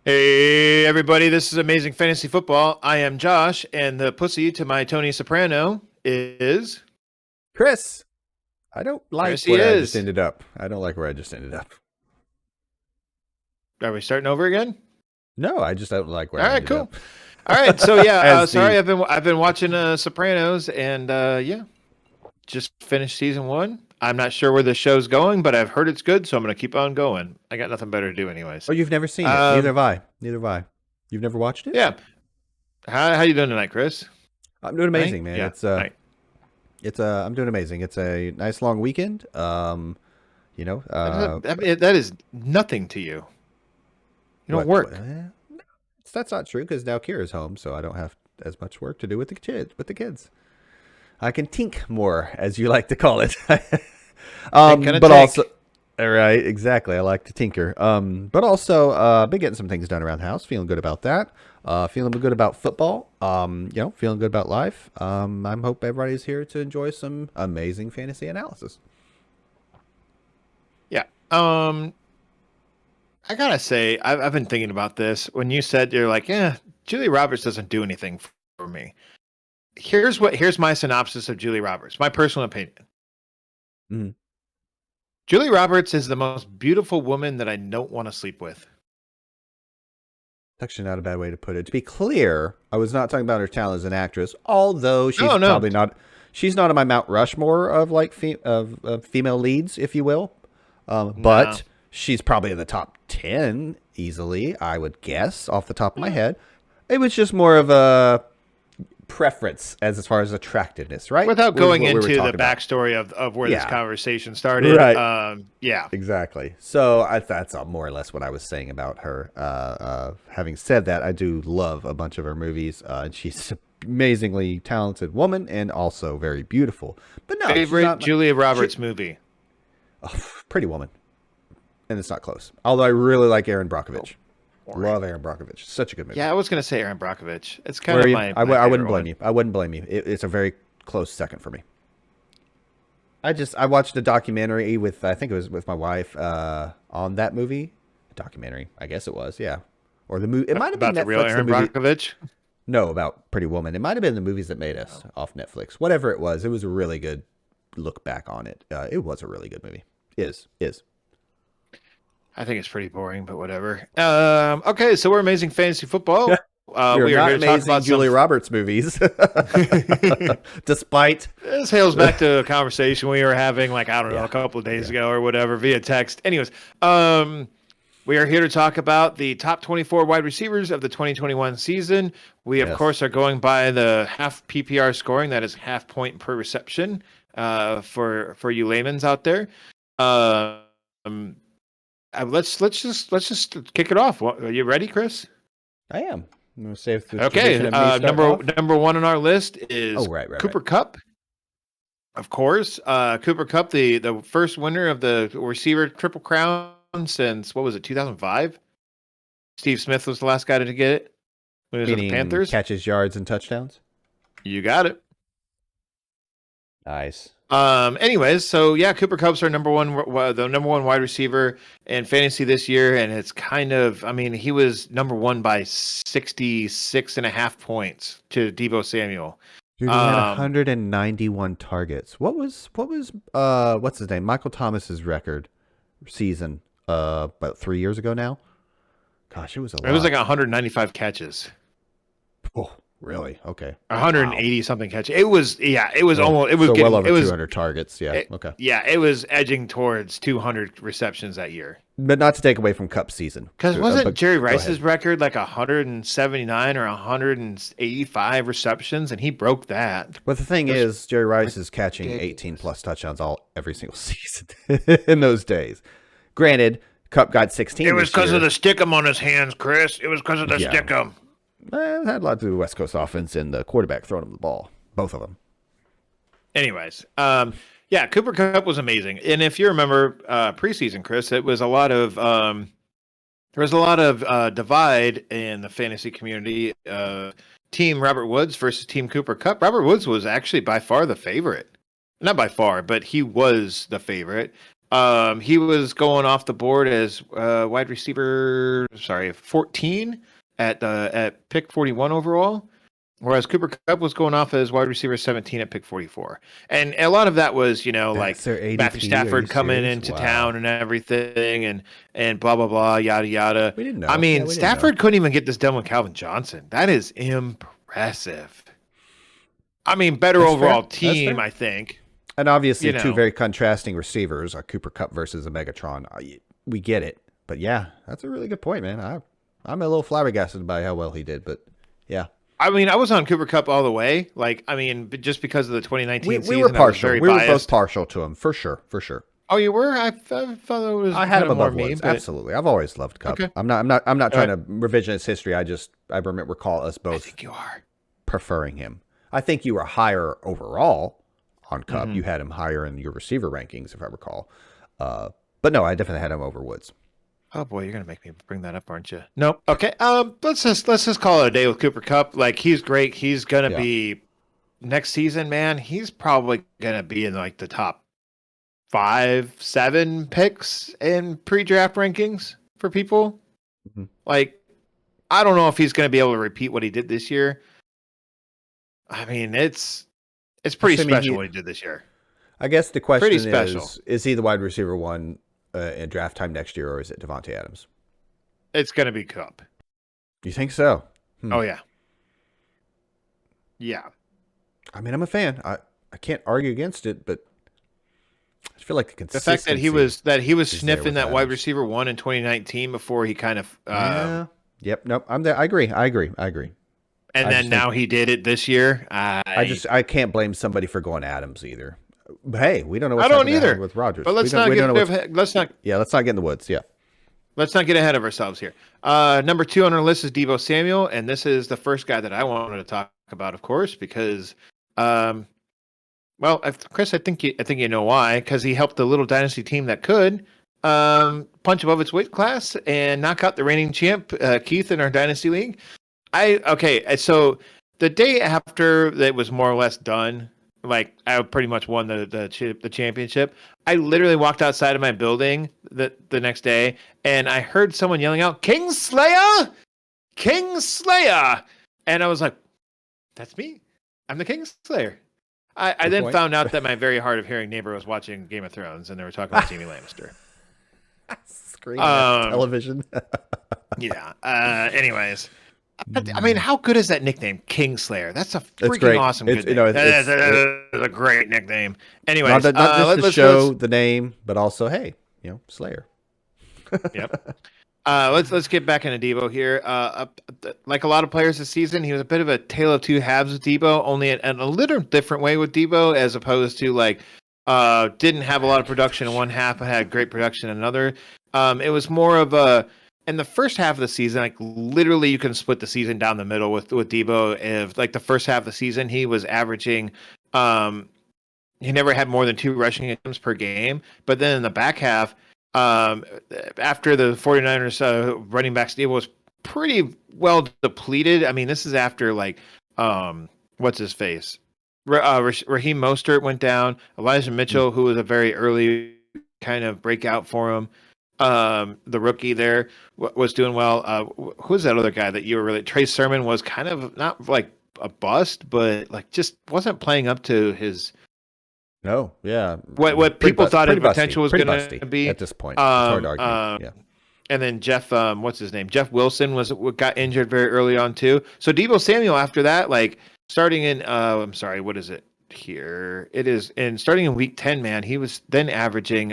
Hey, everybody, this is Amazing Fantasy Football. I am Josh, and the pussy to my Tony Soprano is Chris, I don't like Chrissy where I just is. ended up. I don't like where I just ended up. Are we starting over again? No, I just don't like where All I right, ended cool. up. All right, so yeah, As sorry, the I've been watching Sopranos, and yeah, just finished season one. I'm not sure where the show's going, but I've heard it's good, so I'm gonna keep on going. I got nothing better to do, anyways. Oh, you've never seen it. Neither Um, have I. Neither have I. You've never watched it? yeah. How you doing tonight, Chris? I'm doing Night? amazing, man. Yeah, night. I'm doing amazing. It's a nice long weekend. You know, That is nothing to you. You don't what? work. That's not true because now Kira's home, so I don't have as much work to do with the kids. I can tink more, as you like to call it. Kinda But tank. also, all right, exactly. I like to tinker. But also, been getting some things done around the house. Feeling good about that. Feeling good about football. Feeling good about life. I hope everybody's here to enjoy some amazing fantasy analysis. Yeah. I gotta say, I've been thinking about this. When you said you're like, yeah, Julie Roberts doesn't do anything for me. Here's my synopsis of Julie Roberts, my personal opinion. Mhm. Julie Roberts is the most beautiful woman that I don't want to sleep with. Actually, not a bad way to put it. To be clear, I was not talking about her talent as an actress, although she's No, no, probably not. She's not on my Mount Rushmore of of female leads, if you will. no. But she's probably in the top 10 easily, I would guess, off the top of my head. It was just more of a preference as far as attractiveness, right? Without Was going what we were into the talking about. backstory of where this Yeah, conversation started, right. yeah, Exactly. So that's more or less what I was saying about her. Having said that, I do love a bunch of her movies, and she's an amazingly talented woman and also very beautiful. But no, she's favorite not. Julia She, Roberts movie. Pretty Woman, and it's not close. Although I really like Aaron Oh, Brockovich. boring. Love Aaron Brockovich. Such a good movie. Yeah, I was gonna say Aaron Brockovich. It's kind Where are of you? my I wouldn't favorite blame one. you. I wouldn't blame you. It's a very close second for me. I watched a documentary with I think it was with my wife on that movie. Documentary, I guess it was, yeah. Or the movie. It might have been About the real Netflix. The Aaron movie. Brockovich. No, about Pretty Woman. It might have been the movies that made us Oh. off Netflix. Whatever it was a really good look back on it. It was a really good movie. Is. I think it's pretty boring, but whatever. Okay, so we're Amazing Fantasy Football. We are We are not here to talk amazing about some. Julia Roberts movies, despite. This hails back to a conversation we were having, like, I don't know, Yeah, a couple of days yeah, ago or whatever via text. Anyways, we are here to talk about the top 24 wide receivers of the 2021 season. We, of yes. course, are going by the half PPR scoring, that is half point per reception for you layman's out there. Um, let's just kick it off. Are you ready, Chris? I am. I'm gonna save the tradition Okay. of me starting Number off. number one on our list Oh, is right. Cooper Kupp, of course. Cooper Kupp, the first winner of the receiver triple crown since what was it, 2005? Steve Smith was the last guy to get it when he was with the Meaning Panthers. catches, yards, and touchdowns. You got it. Nice. Anyways, so yeah, Cooper Kupp's our the number one wide receiver in fantasy this year, and it's kind of, I mean, he was number one by 66.5 points to Deebo Samuel. Dude, he had Um, 191 targets. What's his name? Michael Thomas's record season about 3 years ago now. Gosh, it was a it was like lot. 195 catches. Oh, really? Okay. Wow. 180 something catches. It was, yeah, it was Oh, almost, it was so well getting, over 200 targets. Yeah. Okay. yeah, it was edging towards 200 receptions that year. But not to take away from Cup season. Because wasn't But Jerry go ahead. Rice's record like 179 or 185 receptions, and he broke that? But the thing That's is, Jerry Rice is catching ridiculous. 18 plus touchdowns every single season in those days. Granted, Cup got 16 It was this because year. of the stickum on his hands, Chris. It was because of the Yeah. stickum. It had a lot to do with the West Coast offense and the quarterback throwing him the ball. Both of them. Anyways, yeah, Cooper Kupp was amazing, and if you remember preseason, Chris, it was a lot of there was a lot of divide in the fantasy community. Team Robert Woods versus Team Cooper Kupp. Robert Woods was actually by far the favorite. Not by far, but he was the favorite. He was going off the board as wide receiver, 14 at pick 41 overall, whereas Cooper Kupp was going off as wide receiver 17 at pick 44. And a lot of that was, like That's their Matthew ADP. Are you Stafford coming serious? into Wow. town and everything, and blah blah blah, yada yada. We didn't I know. Yeah, mean, we didn't know. Stafford couldn't even get this done with Calvin Johnson. That is impressive. I mean, better That's overall fair. That's team, fair. I think. And obviously, You two know, very contrasting receivers, a Cooper Cup versus a Megatron. We get it, but yeah, that's a really good point, man. I'm a little flabbergasted by how well he did, but yeah, I mean, I was on Cooper Cup all the way. Like, I mean, just because of the we 2019 we were season, I was partial. very We were both biased. partial to him for sure, for sure. Oh, you were? I thought it was I had kind him of more above me, Woods. but Absolutely, I've always loved Cup. okay. I'm not All trying right. to revisionist history. I recall us I both think you are. preferring him. I think you were higher overall on Cup. Mm-hmm. You had him higher in your receiver rankings, if I recall. But no, I definitely had him over Woods. Oh boy, you're gonna make me bring that up, aren't you? Nope. Okay. Let's just call it a day with Cooper Cup. Like, he's great. He's gonna Yeah. be next season, man. He's probably gonna be in like the top 5, 7 picks in pre-draft rankings for people. Mhm. Like, I don't know if he's gonna be able to repeat what he did this year. I mean, it's pretty Assuming special he, what he did this year. I guess the Pretty question special. is he the wide receiver one in draft time next year, or is it Davante Adams? It's gonna be Cup. You think so? Oh yeah, yeah. I mean, I'm a fan. I can't argue against it, but I feel like the The fact consistency that he was is there sniffing with that wide Adams. receiver one in 2019 before he kind of Yeah. Yep. Nope. I'm there. I agree. I agree. I agree. and I then just think now he did it this year. I can't blame somebody for going Adams either. But hey, we don't know I what's don't going to happen either. with Rodgers. But We don't know what's. Yeah. Let's not get in the woods. Yeah. let's not get ahead of ourselves here. Number 2 on our list is Deebo Samuel, and this is the first guy that I wanted to talk about, of course, because Chris, I think you know why, because he helped the little dynasty team that could punch above its weight class and knock out the reigning champ, Keith, in our dynasty league. So the day after that was more or less done, like I pretty much won the championship. I literally walked outside of my building the next day, and I heard someone yelling out, "Kingslayer, Kingslayer!" And I was like, "That's me. I'm the Kingslayer." I Good then point. found out that my very hard of hearing neighbor was watching Game of Thrones, and they were talking about Jaime Lannister. Screen television. Yeah. Anyways, I mean, how good is that nickname, Kingslayer? That's a It's freaking great. awesome It's good name. That it's is a great nickname. not Anyways, not just to let's show the name, but also hey, Slayer. yep. Let's get back into Deebo here. Like a lot of players this season, he was a bit of a tale of two halves with Deebo, only in a little different way with Deebo, as opposed to didn't have a lot of production in one half and had great production in another. It was more of a in the first half of the season, like literally you can split the season down the middle with Deebo. If like the first half of the season, he was averaging he never had more than 2 rushing attempts per game, but then in the back half, after the 49ers running back Steve was pretty well depleted. I mean, this is after what's his face? Raheem Mostert went down. Elijah Mitchell, who was a very early kind of breakout for him. The rookie there was doing well. Who's that other guy that you were really? Trey Sermon was kind of not like a bust, but like just wasn't playing up to his No, yeah. what people thought his potential was going busty to be at this point. It's hard to argue. Yeah. And then Jeff, what's his name? Jeff Wilson got injured very early on too. So Deebo Samuel after that, like starting in, I'm sorry, what is it here? It is starting in week 10, man. He was then averaging,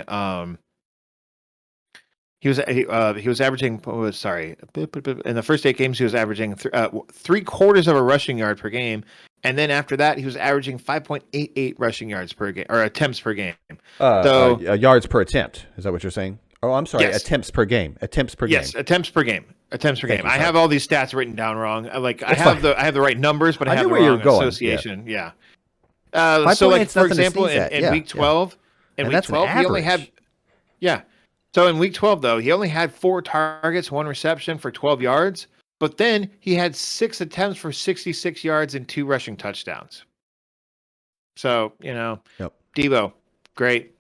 he was averaging, in the first 8 games he was averaging 3/4 of a rushing yard per game. And then after that, he was averaging 5.88 rushing yards per game or attempts per game. Yards per attempt. Is that what you're saying? Oh, I'm sorry. Yes. Attempts per game. Attempts per Yes, game. attempts per game. Attempts per game. you, I sorry. have all these stats written down wrong. I fine. have the right numbers, but I I have knew the where you wrong were going. association. Yeah. 5.8 So like is for nothing to example, sneeze at. in Yeah, week 12, And that's an he only had average. yeah. So in week 12 though, he only had 4 targets, 1 reception for 12 yards, but then he had 6 attempts for 66 yards and 2 rushing touchdowns. So, Yep. Deebo, great.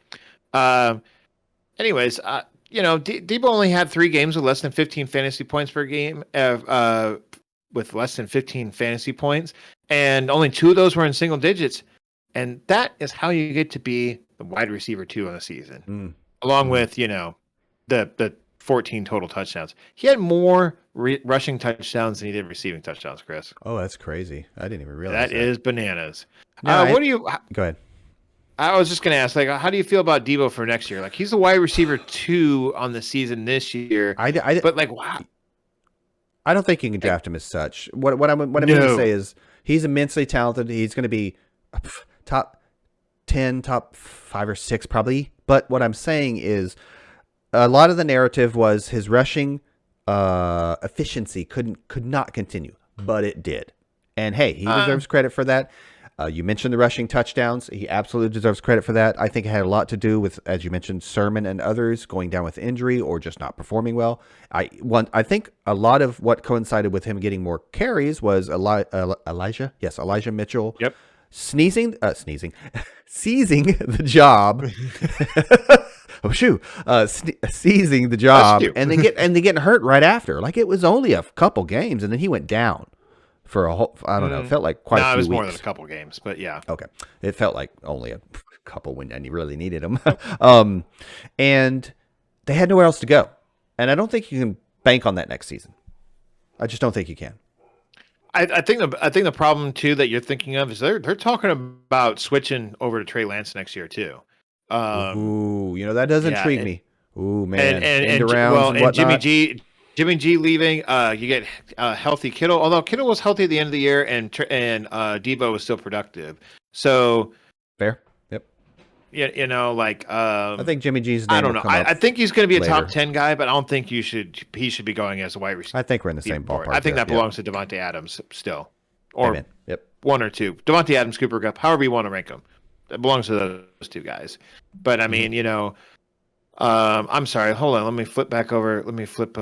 anyways, Deebo only had 3 games with less than 15 fantasy points per game, with less than 15 fantasy points, and only 2 of those were in single digits. And that is how you get to be the wide receiver 2 on the season, along with, the 14 total touchdowns. He had more rushing touchdowns than he did receiving touchdowns, Chris. Oh, that's crazy. I didn't even realize that. That is bananas. No, What do you... Go ahead. I was just going to ask, how do you feel about Deebo for next year? He's the wide receiver 2 on the season this year. But, wow. I don't think you can draft him as such. What I mean to say is he's immensely talented. He's going to be top 10, top 5 or 6 probably. But what I'm saying is a lot of the narrative was his rushing efficiency could not continue, but it did. And hey, he deserves credit for that. You mentioned the rushing touchdowns. He absolutely deserves credit for that. I think it had a lot to do with, as you mentioned, Sermon and others going down with injury or just not performing well. I think a lot of what coincided with him getting more carries was Elijah Mitchell. Yep. Seizing the job. Seizing the job and then getting hurt right after. It was only a couple games and then he went down for a whole, I don't know, it felt like quite a few weeks. No, it was more than a couple games, but yeah. Okay. It felt like only a couple when you really needed them. And they had nowhere else to go. And I don't think you can bank on that next season. I just don't think you can. I think the problem too that you're thinking of is they're talking about switching over to Trey Lance next year too. That does intrigue me. Ooh, man. And Jimmy G leaving. You get healthy Kittle. Although Kittle was healthy at the end of the year, and Deebo was still productive. So fair. Yep. Yeah, I think Jimmy G's name I don't know. I think he's going to be a top 10 guy, but I don't think he should be going as a wide receiver. I think we're in the same ballpark. I think that belongs to Davante Adams still, or Yep. 1 or 2. Davante Adams, Cooper Kupp, however you want to rank them. That belongs to those 2 guys. But I mean, I'm sorry. Hold on. Let me flip back over. Let me flip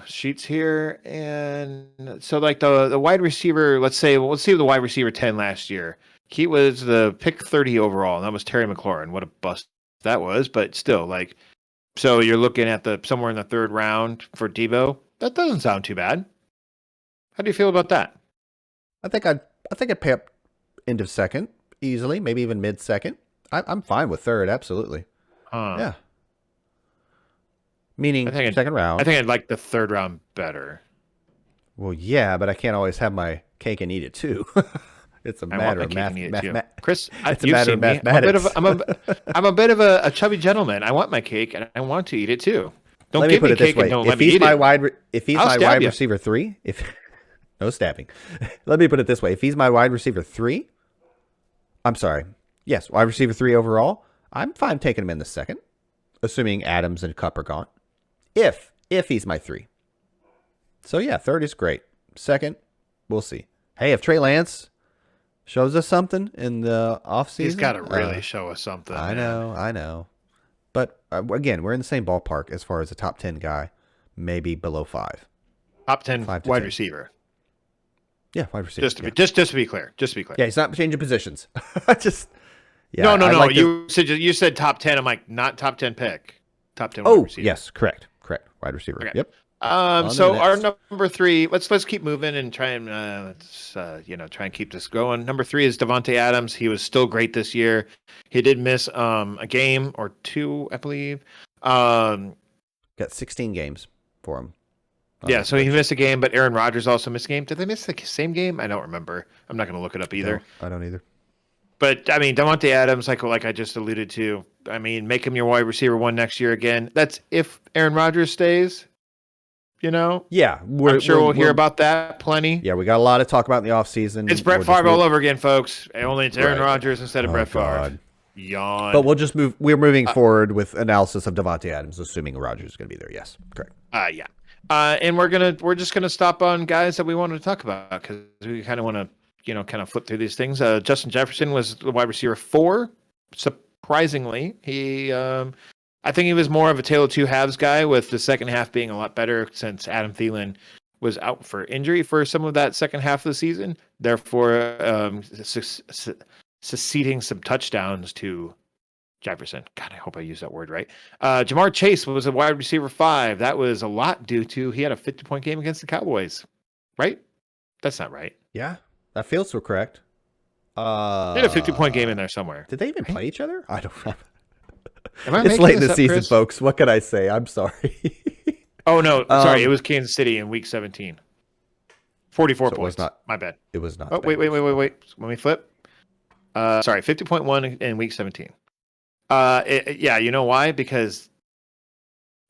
sheets here. And so, the wide receiver, let's see the wide receiver 10 last year. He was the pick 30 overall, and that was Terry McLaurin. What a bust that was, but still, so you're looking at somewhere in the 3rd round for Deebo. That doesn't sound too bad. How do you feel about that? I think I'd pay up end of 2nd easily, maybe even mid 2nd. I'm fine with 3rd, absolutely. Yeah. Meaning 2nd round. I think I'd like the 3rd round better. Well, yeah, but I can't always have my cake and eat it too. It's a matter of mathematics. Chris, it's a matter of mathematics. I'm a bit of a chubby gentleman. I want my cake and I want to eat it too. Don't give me cake and don't let me eat it. If he's my wide receiver 3, no stabbing. Let me put it this way: if he's my wide receiver 3, I'm sorry. Yes, wide receiver 3 overall. I'm fine taking him in the 2nd, assuming Adams and Kupp are gone. If he's my 3. So yeah, 3rd is great. 2nd, we'll see. Hey, if Trey Lance shows us something in the offseason, he's got to really show us something. I know. But again, we're in the same ballpark as far as a top 10 guy, maybe below 5. Top 10 wide receiver. Yeah, wide receiver. Just to be clear. Yeah, he's not changing positions. No. You said top 10. I'm like, not top 10 pick. Top 10 wide receiver. Yes, correct. Wide receiver. Okay. Yep. So our number 3, let's keep moving and try and try and keep this going. Number 3 is Davante Adams. He was still great this year. He did miss a game or 2, I believe. Got 16 games for him. Yeah, so he missed a game, but Aaron Rodgers also missed a game. Did they miss the same game? I don't remember. I'm not going to look it up either. No, I don't either. But I mean, Davante Adams, like I just alluded to, I mean, make him your wide receiver 1 next year again. That's if Aaron Rodgers stays. Yeah, I'm sure we'll hear about that plenty. Yeah, we got a lot to talk about in the offseason. It's Brett Favre all over again, folks. Only it's Aaron Rodgers instead of Brett Favre. Yawn. But we'll just move. We're moving forward with analysis of Davante Adams, assuming Rodgers is going to be there. Yes, correct. Yeah. And we're just gonna stop on guys that we wanted to talk about because we kind of want to kind of flip through these things. Justin Jefferson was the wide receiver 4. Surprisingly, I think he was more of a tale of 2 halves guy, with the second half being a lot better since Adam Thielen was out for injury for some of that second half of the season. Therefore, succeeding some touchdowns to Jefferson. God, I hope I use that word right. Jamar Chase was a wide receiver 5. That was a lot due to he had a 50-point game against the Cowboys, right? That's not right. Yeah, that feels so correct. He had a 50-point game in there somewhere. Did they even right? play each other? I don't know. It's late in the up, season, Chris? folks. What can I say? I'm sorry. Oh, no. Sorry. It was Kansas City in week 17. 44 points. It was not, my bad. It was not. Oh, wait. Let me flip. Sorry. 50.1 in week 17. Yeah, you know why? Because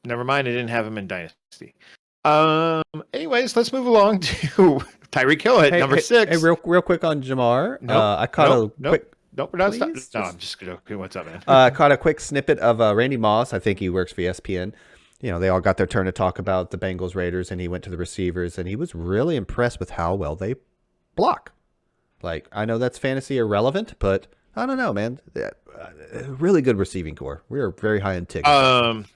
never mind, I didn't have him in Dynasty. Anyways, let's move along to Tyreek Hill at number 6. Hey, real quick on Jamar. I caught a quick. Nope, we're not stopping. No, I'm just joking. What's up, man? Caught a quick snippet of Randy Moss. I think he works for ESPN. You know, they all got their turn to talk about the Bengals Raiders, and he went to the receivers, and he was really impressed with how well they block. Like, I know that's fantasy irrelevant, but I don't know, man. Really good receiving core. We are very high in tickets.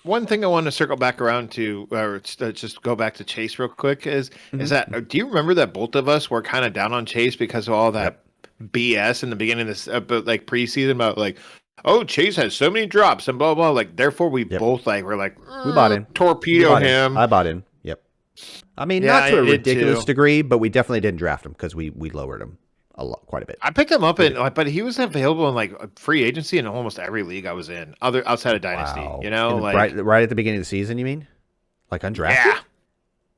One thing I want to circle back around to, or just go back to Chase real quick, is that, do you remember that both of us were kind of down on Chase because of all that BS in the beginning of this, like preseason about like, oh, Chase has so many drops and blah blah. Like, therefore, we both were like, we bought in, torpedo him. I bought in. Yep. I mean, not to a ridiculous degree, but we definitely didn't draft him because we lowered him quite a bit. I picked him up but he was available in like free agency in almost every league I was in, outside of Dynasty. Wow. You know, like right at the begining of the season. You mean, like undrafted? Yeah.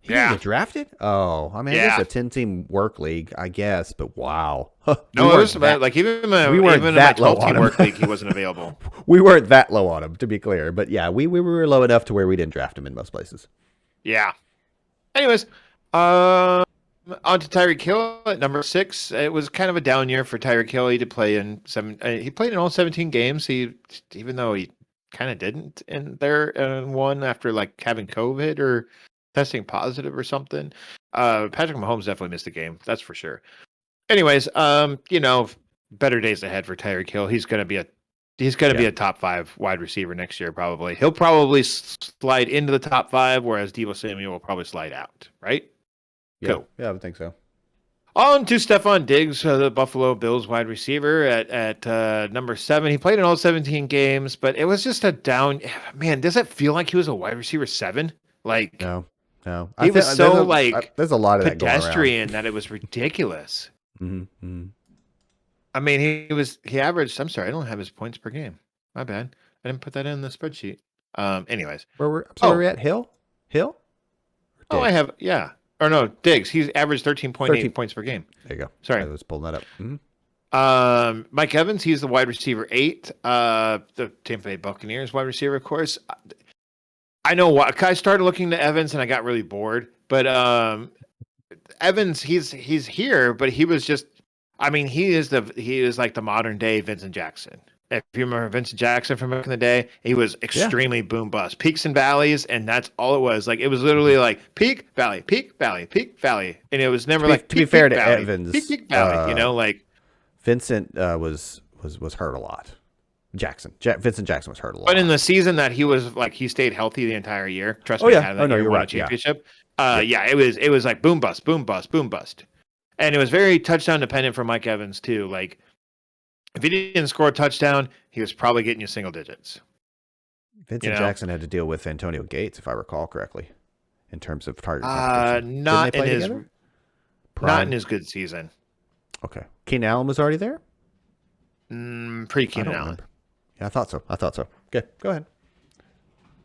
He didn't get drafted? Oh, I mean, it's a 10-team work league, I guess, but wow. No, it was like even in my 12-team work league, he wasn't available. We weren't that low on him, to be clear, but yeah, we were low enough to where we didn't draft him in most places. Yeah. Anyways, on to Tyreek Hill at number 6. It was kind of a down year for Tyreek Hill. He did play in he played in all 17 games. Even though he kind of didn't in there in one after like having COVID or testing positive or something. Patrick Mahomes definitely missed a game. That's for sure. Anyways, better days ahead for Tyreek Hill. He's going to be a top 5 wide receiver next year, probably. He'll probably slide into the top 5, whereas Divo Samuel will probably slide out, right? Yeah. Cool. Yeah, I would think so. On to Stefon Diggs, the Buffalo Bills wide receiver at number 7. He played in all 17 games, but it was just a down. Man, does it feel like he was a wide receiver 7? Like, no. He was so there's a lot of pedestrian that it was ridiculous. Mm-hmm. I mean, he averaged. I'm sorry, I don't have his points per game. My bad. I didn't put that in the spreadsheet. Anyways, where we're at? Hill. Oh, I have Or no, Diggs. He's averaged 13.8 points per game. There you go. Sorry, I was pulling that up. Mm-hmm. Mike Evans. He's the wide receiver 8. The Tampa Bay Buccaneers wide receiver, of course. I know why. I started looking to Evans and I got really bored. But Evans, he's here, but he was just. I mean, he is like the modern day Vincent Jackson. If you remember Vincent Jackson from back in the day, he was extremely boom bust, peaks and valleys, and that's all it was. Like it was literally like peak valley, peak valley, peak valley, and it was never like. To be fair to Evans, peak valley, like Vincent was hurt a lot. Vincent Jackson was hurt a lot. But in the season that he was like, he stayed healthy the entire year. Trust me, you're won right. a championship. It was like boom bust, boom bust, boom bust, and it was very touchdown dependent for Mike Evans too. Like if he didn't score a touchdown, he was probably getting you single digits. Vincent Jackson had to deal with Antonio Gates, if I recall correctly, in terms of target competition. Not in his good season. Okay, Keenan Allen was already there. Pre-Keenan Allen. Yeah, I thought so. Okay, go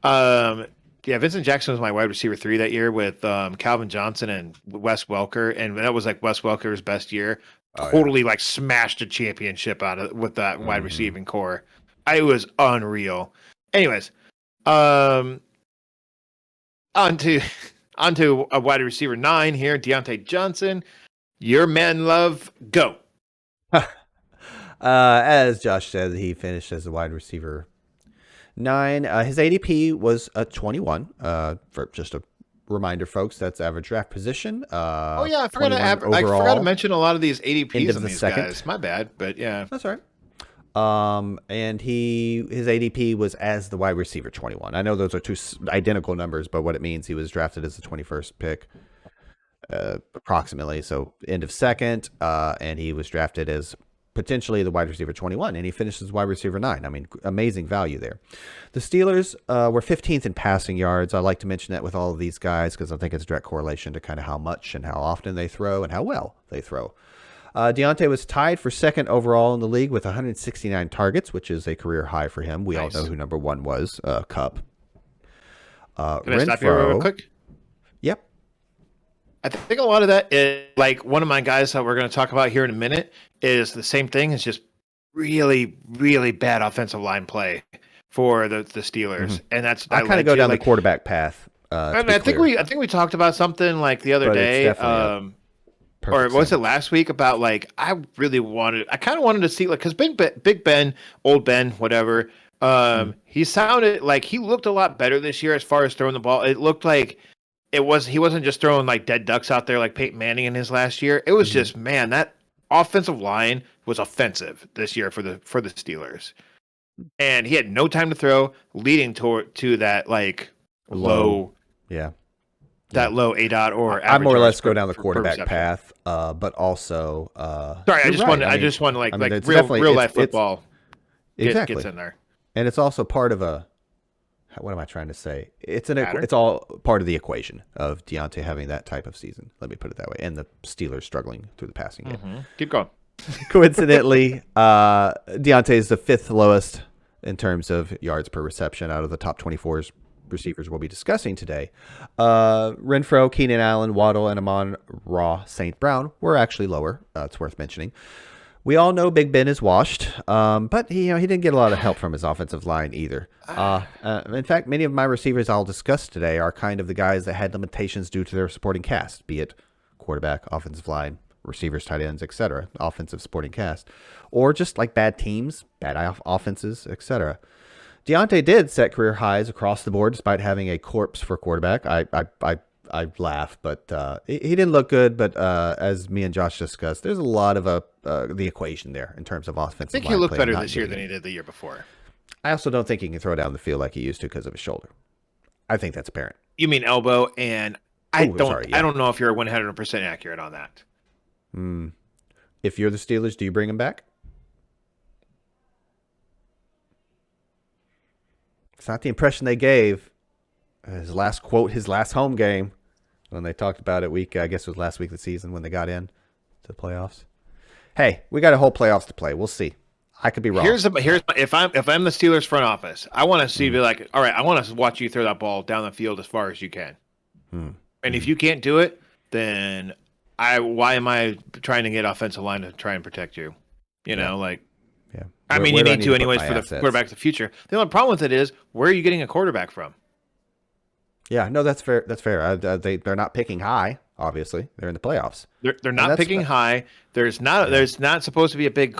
ahead. Vincent Jackson was my wide receiver 3 that year with Calvin Johnson and Wes Welker, and that was like Wes Welker's best year. Totally like smashed a championship with that wide receiving core. It was unreal. Anyways, on to a wide receiver 9 here, Deontay Johnson. Your man love, go. As Josh said, he finished as a wide receiver 9. His ADP was a 21. For just a reminder, folks, that's average draft position. I forgot to mention a lot of these ADPs in these guys. My bad, but yeah, that's all right. And his ADP was as the wide receiver 21. I know those are two identical numbers, but what it means, he was drafted as the 21st pick, approximately. So end of second, and he was drafted as potentially the wide receiver 21, and he finishes wide receiver 9. I mean, amazing value there. The Steelers were 15th in passing yards. I like to mention that with all of these guys because I think it's a direct correlation to kind of how much and how often they throw and how well they throw. Deontay was tied for second overall in the league with 169 targets, which is a career high for him. We all know who number one was, Kupp. Can I stop you real quick? Yep. I think a lot of that is like one of my guys that we're going to talk about here in a minute is the same thing. It's just really, really bad offensive line play for the Steelers, and that's I kind of go down the quarterback path. I think we talked about something like the other day, or was it last week about like I kind of wanted to see like because Big Ben, old Ben, whatever. He sounded like he looked a lot better this year as far as throwing the ball. It looked like he wasn't just throwing like dead ducks out there like Peyton Manning in his last year. It was just, man, that offensive line was offensive this year for the Steelers. And he had no time to throw, leading to that like low low ADOT or I more or less go down the quarterback path, but also sorry, I just want to real life football gets in there. And it's also part of what am I trying to say? It's all part of the equation of Deontay having that type of season. Let me put it that way. And the Steelers struggling through the passing game. Keep going. Coincidentally, Deontay is the 5th lowest in terms of yards per reception out of the top 24 receivers we'll be discussing today. Renfrow, Keenan Allen, Waddle, and Monroe St Brown were actually lower. It's worth mentioning. We all know Big Ben is washed, but he didn't get a lot of help from his offensive line either. In fact, many of my receivers I'll discuss today are kind of the guys that had limitations due to their supporting cast, be it quarterback, offensive line, receivers, tight ends, etc., offensive supporting cast, or just like bad teams, bad offenses, etc. Deontay did set career highs across the board despite having a corpse for quarterback. I laugh, but he didn't look good. But as me and Josh discussed, there's a lot of the equation there in terms of offensive. I think he looked better this year than he did the year before. I also don't think he can throw down the field like he used to because of his shoulder. I think that's apparent. You mean elbow? And I don't know if you're 100% accurate on that. If you're the Steelers, do you bring him back? It's not the impression they gave. His last home game when they talked about it I guess it was last week of the season when they got in to the playoffs. Hey, we got a whole playoffs to play. We'll see. I could be wrong. If I'm the Steelers front office, I want to see be like, all right, I want to watch you throw that ball down the field as far as you can. And if you can't do it, then why am I trying to get offensive line to try and protect you? You know. I mean, you need to anyways for the quarterback of the future. The only problem with it is, where are you getting a quarterback from? Yeah, no, that's fair. That's fair. They're not picking high. Obviously, they're in the playoffs. They're not picking high. There's not supposed to be a good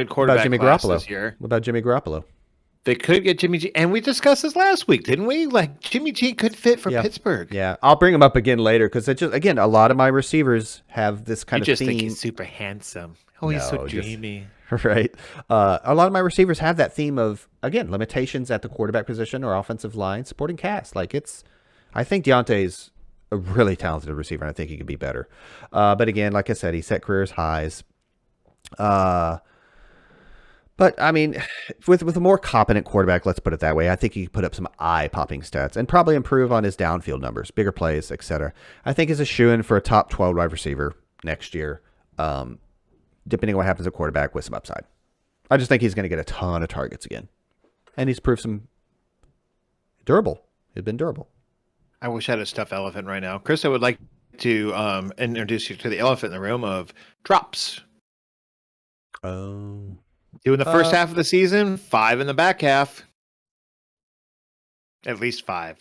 quarterback class this year. What about Jimmy Garoppolo? They could get Jimmy G, and we discussed this last week, didn't we? Like Jimmy G could fit for Pittsburgh. Yeah, I'll bring him up again later because a lot of my receivers have this kind of theme. You just think he's super handsome. Oh, he's so dreamy. Right. A lot of my receivers have that theme of, again, limitations at the quarterback position or offensive line, supporting cast. I think Deontay's a really talented receiver, and I think he could be better. But again, like I said, he set career highs. But, I mean, with a more competent quarterback, let's put it that way, I think he could put up some eye-popping stats and probably improve on his downfield numbers, bigger plays, etc. I think he's a shoo-in for a top 12 wide receiver next year, depending on what happens at quarterback with some upside. I just think he's going to get a ton of targets again. And he's proved some durable. He's been durable. I wish I had a stuffed elephant right now. Chris, I would like to introduce you to the elephant in the room of drops. Oh. Doing the first half of the season, 5 in the back half. At least 5.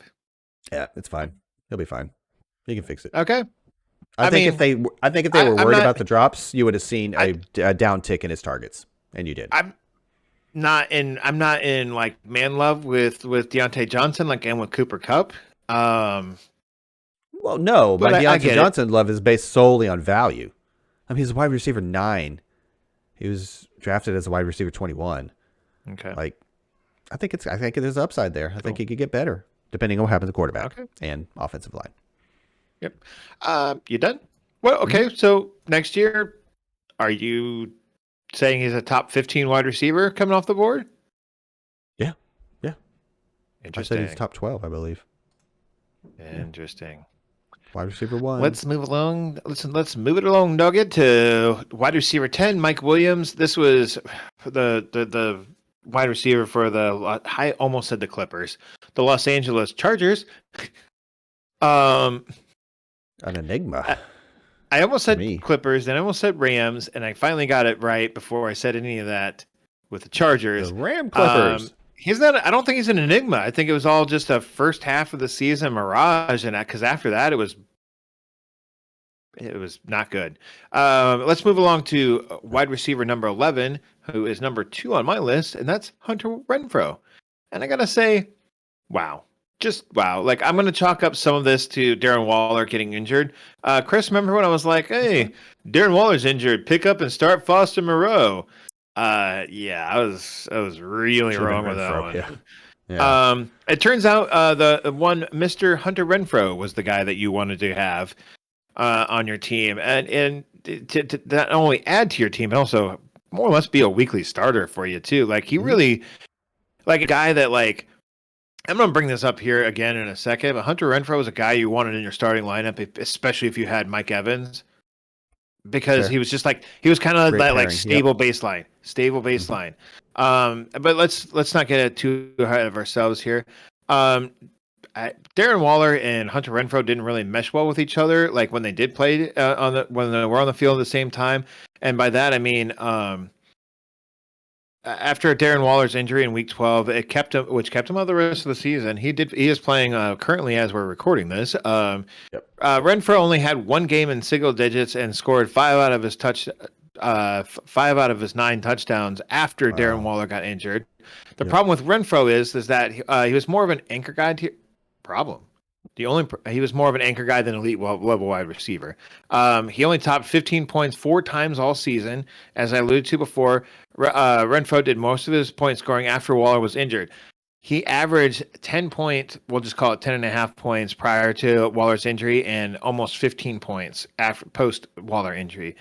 Yeah, it's fine. He'll be fine. He can fix it. Okay. I think if they were worried about the drops, you would have seen a downtick in his targets, and you did. I'm not in like man love with Deontay Johnson like and with Cooper Kupp. Well, no, but Deontay Johnson love is based solely on value. I mean, he's a wide receiver 9. He was drafted as a wide receiver 21. Okay. I think there's upside there. I think he could get better depending on what happens to quarterback and offensive line. Yep. You done? Well, okay. So next year, are you saying he's a top 15 wide receiver coming off the board? Yeah. Yeah. I said Interesting. he's top 12, I believe. Interesting. Wide receiver 1. Let's move along. Let's move it along, Nugget, to wide receiver 10, Mike Williams. This was the wide receiver for I almost said the Clippers, the Los Angeles Chargers. An enigma. I almost said me. Clippers, then I almost said Rams, and I finally got it right before I said any of that with the Chargers. The Ram Clippers. He's not. I don't think he's an enigma. I think it was all just a first half of the season mirage, and because after that it was not good. Let's move along to wide receiver number 11, who is number 2 on my list, and that's Hunter Renfrow. And I gotta say, wow. Just wow. Like, I'm going to chalk up some of this to Darren Waller getting injured. Chris, remember when I was like, hey, Darren Waller's injured. Pick up and start Foster Moreau. Yeah, I was really wrong with that one. Yeah. It turns out the one Mr. Hunter Renfrow was the guy that you wanted to have on your team. And to not only add to your team, but also more or less be a weekly starter for you, too. Like, he really, like a guy that, like, I'm going to bring this up here again in a second, but Hunter Renfrow was a guy you wanted in your starting lineup, especially if you had Mike Evans, because he was just like, he was kind of that like stable baseline. But let's not get too ahead of ourselves here. Darren Waller and Hunter Renfrow didn't really mesh well with each other, like when they did play when they were on the field at the same time, and by that I mean. After Darren Waller's injury in Week 12, which kept him out the rest of the season. He is playing currently as we're recording this. Renfrow only had one game in single digits and scored 5 out of his 9 touchdowns after Darren Waller got injured. The problem with Renfrow is that he was more of an anchor guy. He was more of an anchor guy than elite level wide receiver. He only topped 15 points 4 times all season, as I alluded to before. Renfrow did most of his point scoring after Waller was injured. He averaged 10 points, we'll just call it 10.5 points prior to Waller's injury, and almost 15 points after post Waller injury.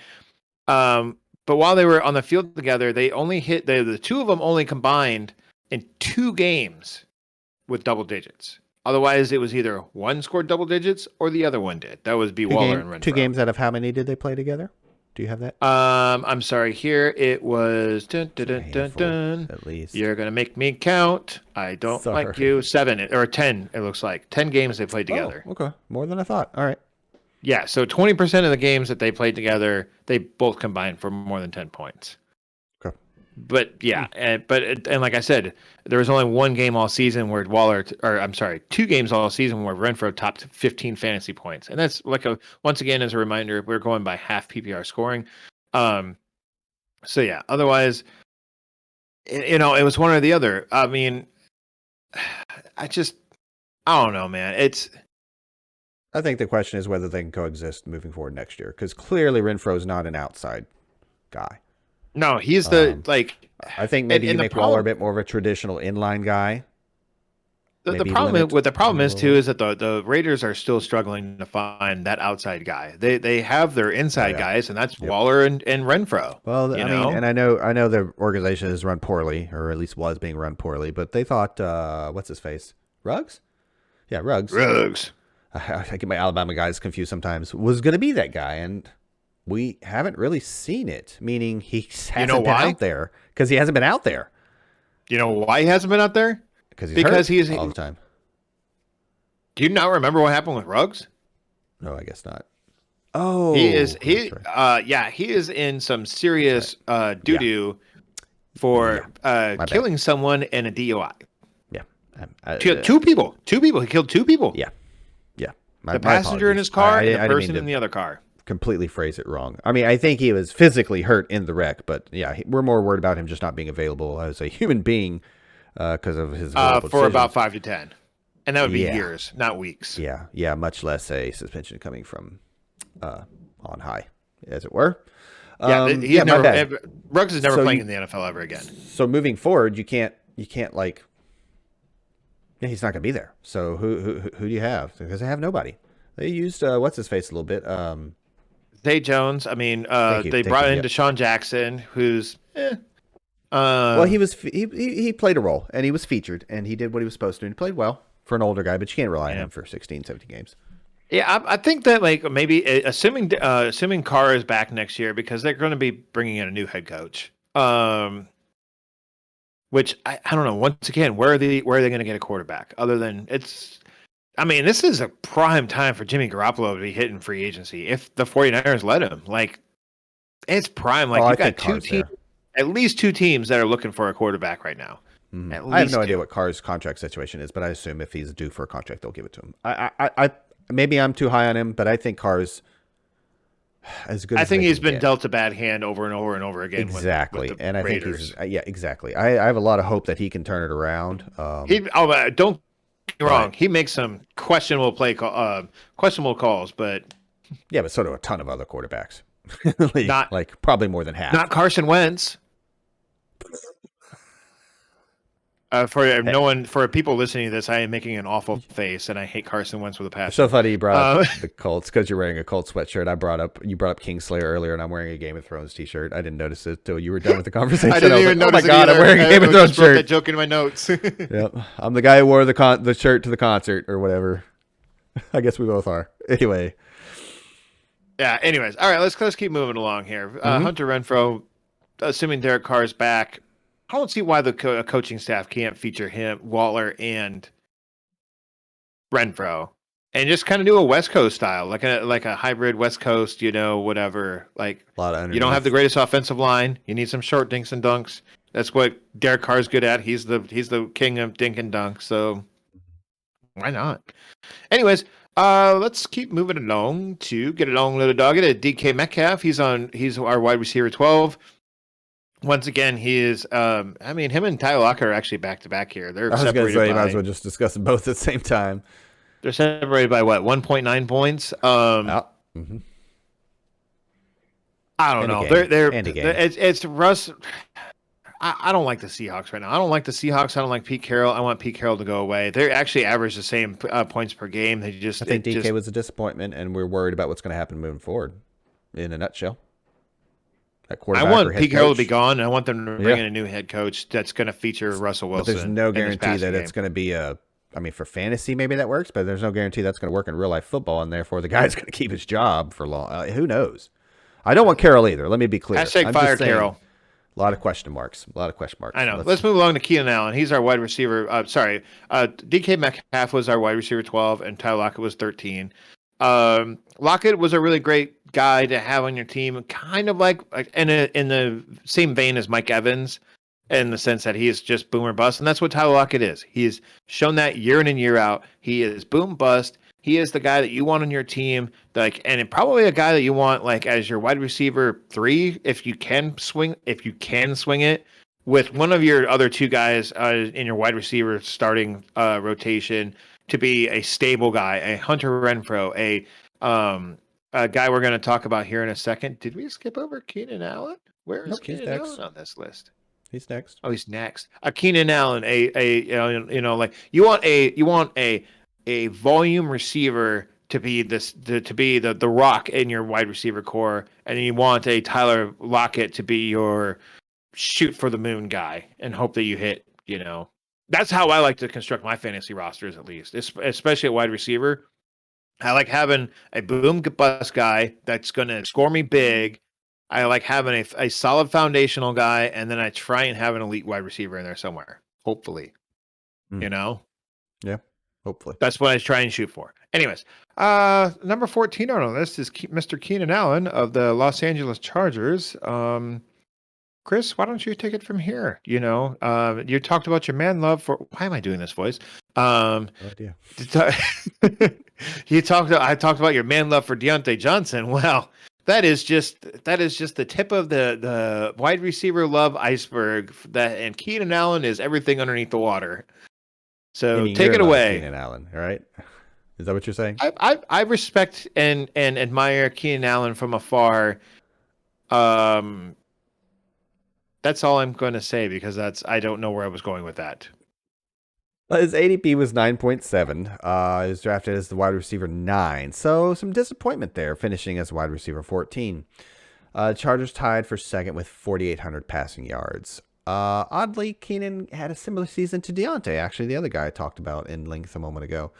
But while they were on the field together, they only hit the two of them only combined in 2 games with double digits. Otherwise, it was either one scored double digits or the other one did. That was Waller and Renfrow. 2 games out of how many did they play together? Do you have that? I'm sorry. Here it was. At least. You're gonna make me count. I don't like you. 7 or 10. It looks like 10 games they played together. Oh, okay, more than I thought. All right. Yeah. So 20% of the games that they played together, they both combined for more than 10 points. Okay. But yeah, and like I said, there was only one game all season where 2 games all season where Renfrow topped 15 fantasy points, and that's once again as a reminder, we're going by half PPR scoring. So yeah, otherwise, it was one or the other. I mean, I don't know, man. I think the question is whether they can coexist moving forward next year, because clearly Renfro's not an outside guy. No, he's I think maybe you make Waller a bit more of a traditional inline guy. The problem is too is that the Raiders are still struggling to find that outside guy. They have their inside guys, and that's Waller and Renfrow. Well, I mean, and I know the organization is run poorly, or at least was being run poorly. But they thought, what's his face, Ruggs? Yeah, Ruggs. I get my Alabama guys confused sometimes. Was going to be that guy, and we haven't really seen it. Meaning he hasn't been out there because he hasn't been out there. You know why he hasn't been out there? Because he's all the time. Do you not remember what happened with Ruggs? No, I guess not. Oh, he is in some serious doo-doo for killing someone in a DUI. Yeah, 2 people. He killed 2 people. Yeah. The passenger in his car and the person in the other car. Completely phrase it wrong. I mean, I think he was physically hurt in the wreck, but yeah, we're more worried about him just not being available as a human being because of his for about 5 to 10, and that would be years, not weeks. Yeah, much less a suspension coming from on high, as it were. Ruggs is never playing in the NFL ever again. So moving forward, you can't like. Yeah, he's not going to be there. So who do you have? Because they have nobody. They used what's his face a little bit. Zay Jones. I mean, Thank you. they Thank brought you. in Yep. Deshaun Jackson, who's Well, he played a role, and he was featured, and he did what he was supposed to, and he played well for an older guy, but you can't rely on yeah. him for 16, 17 games. Yeah, I think that like maybe assuming Carr is back next year because they're going to be bringing in a new head coach. Which I don't know. Once again, where are they going to get a quarterback other than it's? I mean, this is a prime time for Jimmy Garoppolo to be hitting free agency if the 49ers let him. Like it's prime. Like Oh, you I got think two Carr's teams, there. at least two teams that are looking for a quarterback right now. At I have no least idea two. what Carr's contract situation is, but I assume if he's due for a contract, they'll give it to him. I maybe I'm too high on him, but I think Carr's as good I as think they he's can been get. dealt a bad hand over and over and over again with Exactly, the and I think he's Raiders. yeah, exactly. I have a lot of hope that he can turn it around. Don't get me wrong. But He makes some questionable calls, but yeah, but so do a ton of other quarterbacks. League, not like probably more than half. not Carson Wentz. For Eh, no one, for people listening to this, I am making an awful face, and I hate Carson Wentz with a It's so passion. funny you brought up the Colts because you're wearing a Colts sweatshirt. You brought up Kingslayer earlier, and I'm wearing a Game of Thrones t-shirt. I didn't notice it till you were done with the conversation. I didn't was even like, oh my notice it god, either. I'm wearing a Game of I Thrones just wrote that shirt. joke in my notes. Yep, I'm the guy who wore the shirt to the concert or whatever. I guess we both are. Anyway. Yeah. Anyways, all right. Let's keep moving along here. Mm-hmm. Hunter Renfrow, assuming Derek Carr is back, I don't see why the coaching staff can't feature him, Waller, and Renfrow, and just kind of do a West Coast style, like a hybrid West Coast, whatever. Like A lot of you don't have the underneath. greatest offensive line. You need some short dinks and dunks. That's what Derek Carr's good at. He's the king of dink and dunk. So why not? Anyways, let's keep moving along to get along, little doggy. To DK Metcalf. He's our wide receiver 12. Once again, he is. I mean, him and Tyler Lockett are actually back to back here. They're I was gonna separated say you might as by well just discuss them both at the same time. they're separated by what 1.9 points. Oh. Mm-hmm. I don't And a know. game. They're And a game. it's Russ. I don't like the Seahawks right now. I don't like the Seahawks. I don't like Pete Carroll. I want Pete Carroll to go away. They actually average the same points per game. They just I think DK just was a disappointment, and we're worried about what's going to happen moving forward. In a nutshell, that I quarterback or want head Pete Carroll to be coach. gone, and I want them to bring Yeah, in a new head coach that's going to feature Russell but there's Wilson no in his guarantee passing that it's game. going to be a. I mean, for fantasy, maybe that works, but there's no guarantee that's going to work in real life football, and therefore the guy's going to keep his job for long. Who knows? I don't want Carroll either. Let me be clear. Hashtag I'm fire just saying, Carroll. a lot of question marks. A lot of question marks. I know. Let's move along to Keenan Allen. He's our wide receiver. DK Metcalf was our wide receiver 12, and Tyler Lockett was 13. Lockett was a really great guy to have on your team, kind of like in the same vein as Mike Evans, in the sense that he is just boom or bust, and that's what Tyler Lockett is. He's shown that year in and year out. He is boom bust. He is the guy that you want on your team, and probably a guy that you want like as your wide receiver 3 if you can swing it with one of your other two guys in your wide receiver starting rotation to be a stable guy, a Hunter Renfrow, a guy we're going to talk about here in a second. Did we skip over Keenan Allen? Where is Nope, he's Keenan next. Allen on this list? He's next. Oh, he's next. Keenan Allen, like you want a volume receiver to be the rock in your wide receiver core, and you want a Tyler Lockett to be your shoot for the moon guy and hope that you hit. That's how I like to construct my fantasy rosters, at least, especially at wide receiver. I like having a boom bust guy that's going to score me big. I like having a solid foundational guy, and then I try and have an elite wide receiver in there somewhere. Hopefully, Yeah, hopefully. that's what I try and shoot for. Anyways, number 14 on our list is Mr. Keenan Allen of the Los Angeles Chargers. Chris, why don't you take it from here? You talked about your man love for. Why am I doing this voice? No idea. I talked about your man love for Deontay Johnson. Well, that is just the tip of the wide receiver love iceberg. And Keenan Allen is everything underneath the water. So take it away. Keenan Allen, all right? Is that what you're saying? I respect and admire Keenan Allen from afar. That's all I'm going to say because I don't know where I was going with that. His ADP was 9.7. He was drafted as the wide receiver 9. So some disappointment there, finishing as wide receiver 14. Chargers tied for second with 4,800 passing yards. Oddly, Keenan had a similar season to Deontay, actually, the other guy I talked about in length a moment ago,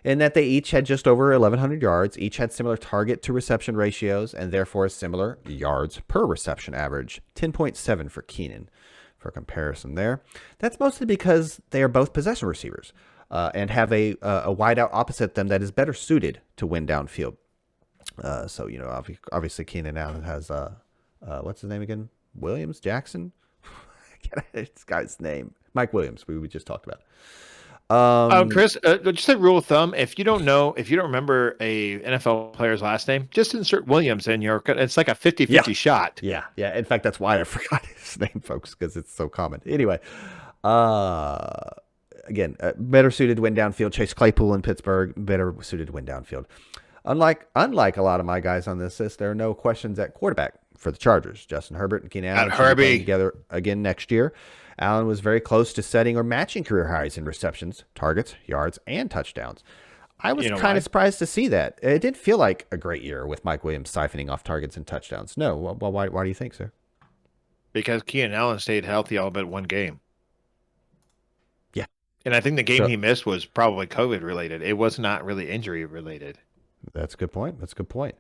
in that they each had just over 1,100 yards, each had similar target to reception ratios, and therefore a similar yards per reception average, 10.7 for Keenan. For comparison there. That's mostly because they are both possession receivers and have a wideout opposite them that is better suited to win downfield. So, obviously Keenan Allen has, what's his name again? Williams? Jackson? This guy's name. Mike Williams, we just talked about. Chris, just a rule of thumb: if you don't remember a NFL player's last name, just insert Williams in your. It's like a 50-50 shot. Yeah. In fact, that's why I forgot his name, folks, because it's so common. Anyway, again, better suited to win downfield. Chase Claypool in Pittsburgh, better suited to win downfield. Unlike a lot of my guys on this list, there are no questions at quarterback for the Chargers. Justin Herbert and Keenan Allen should be playing together again next year. Allen was very close to setting or matching career highs in receptions, targets, yards, and touchdowns. I was kind of surprised to see that. It didn't feel like a great year with Mike Williams siphoning off targets and touchdowns. No. Well, why do you think, sir? Because Keenan Allen stayed healthy all but one game. Yeah. And I think the game he missed was probably COVID related. It was not really injury related. That's a good point.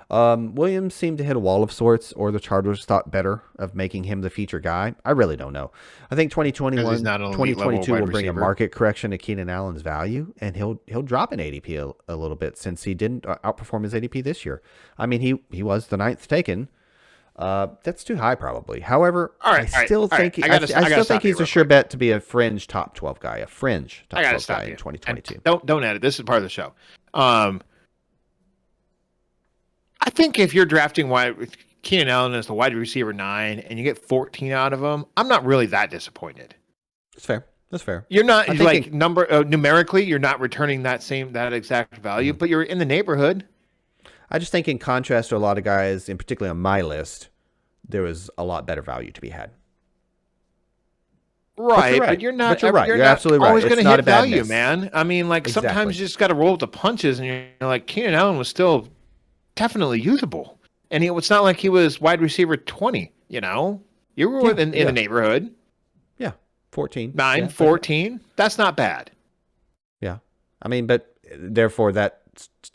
Williams seemed to hit a wall of sorts, or the Chargers thought better of making him the feature guy. I really don't know. I think 2022 will bring a market correction to Keenan Allen's value, and he'll drop in ADP a little bit since he didn't outperform his ADP this year. I mean, he was the 9th taken. That's too high probably. However, I still think he's a sure bet to be a fringe top 12 guy, in 2022. Don't add it. This is part of the show. I think if you're drafting Keenan Allen as the wide receiver 9 and you get 14 out of him, I'm not really that disappointed. That's fair. You're not numerically, you're not returning that exact value, but you're in the neighborhood. I just think in contrast to a lot of guys, in particular on my list, there was a lot better value to be had. Right, but you're not. You're absolutely right. Always going to hit value, man. I mean, sometimes you just got to roll with the punches, and you're like, Keenan Allen was still definitely usable, and it's not like he was wide receiver 20. You were in the neighborhood. Yeah, 14, 9, 14. That's not bad. Yeah, I mean, but therefore that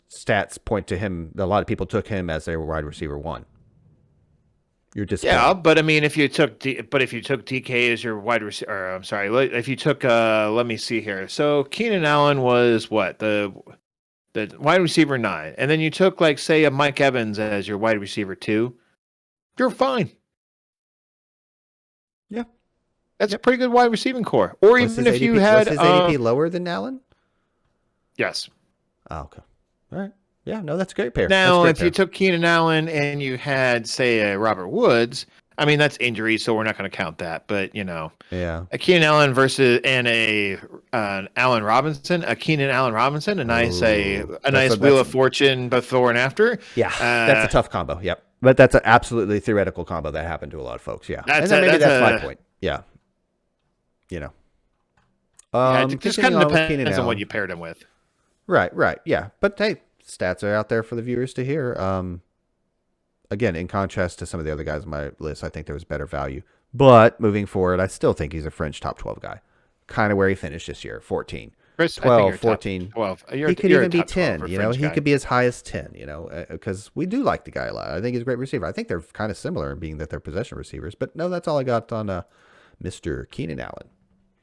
stats point to him. A lot of people took him as their wide receiver 1. You're disappointed. Yeah, but I mean, if you took DK as your wide receiver, or I'm sorry, if you took, let me see here. So Keenan Allen was what the wide receiver 9, and then you took say a Mike Evans as your wide receiver 2. You're fine. Yeah, that's a pretty good wide receiving core. Or even if you had his ADP lower than Allen. Yes. Oh, okay. All right. Yeah, no, that's a great pair. Now, if you took Keenan Allen and you had, say, a Robert Woods, I mean, that's injury, so we're not going to count that. But, yeah, a Keenan Allen versus an Allen Robinson, a nice Wheel of Fortune before and after. Yeah, that's a tough combo. Yep, but that's an absolutely theoretical combo that happened to a lot of folks. Yeah, that's my point. Yeah, it just kind of depends on what you paired him with. Right. Yeah, but hey, stats are out there for the viewers to hear. Again, in contrast to some of the other guys on my list, I think there was better value. But moving forward, I still think he's a fringe top 12 guy. Kind of where he finished this year, 14. Chris, 12, 14. 12. He could even be 10. He could be as high as 10, because we do like the guy a lot. I think he's a great receiver. I think they're kind of similar in being that they're possession receivers. But no, that's all I got on Mr. Keenan Allen.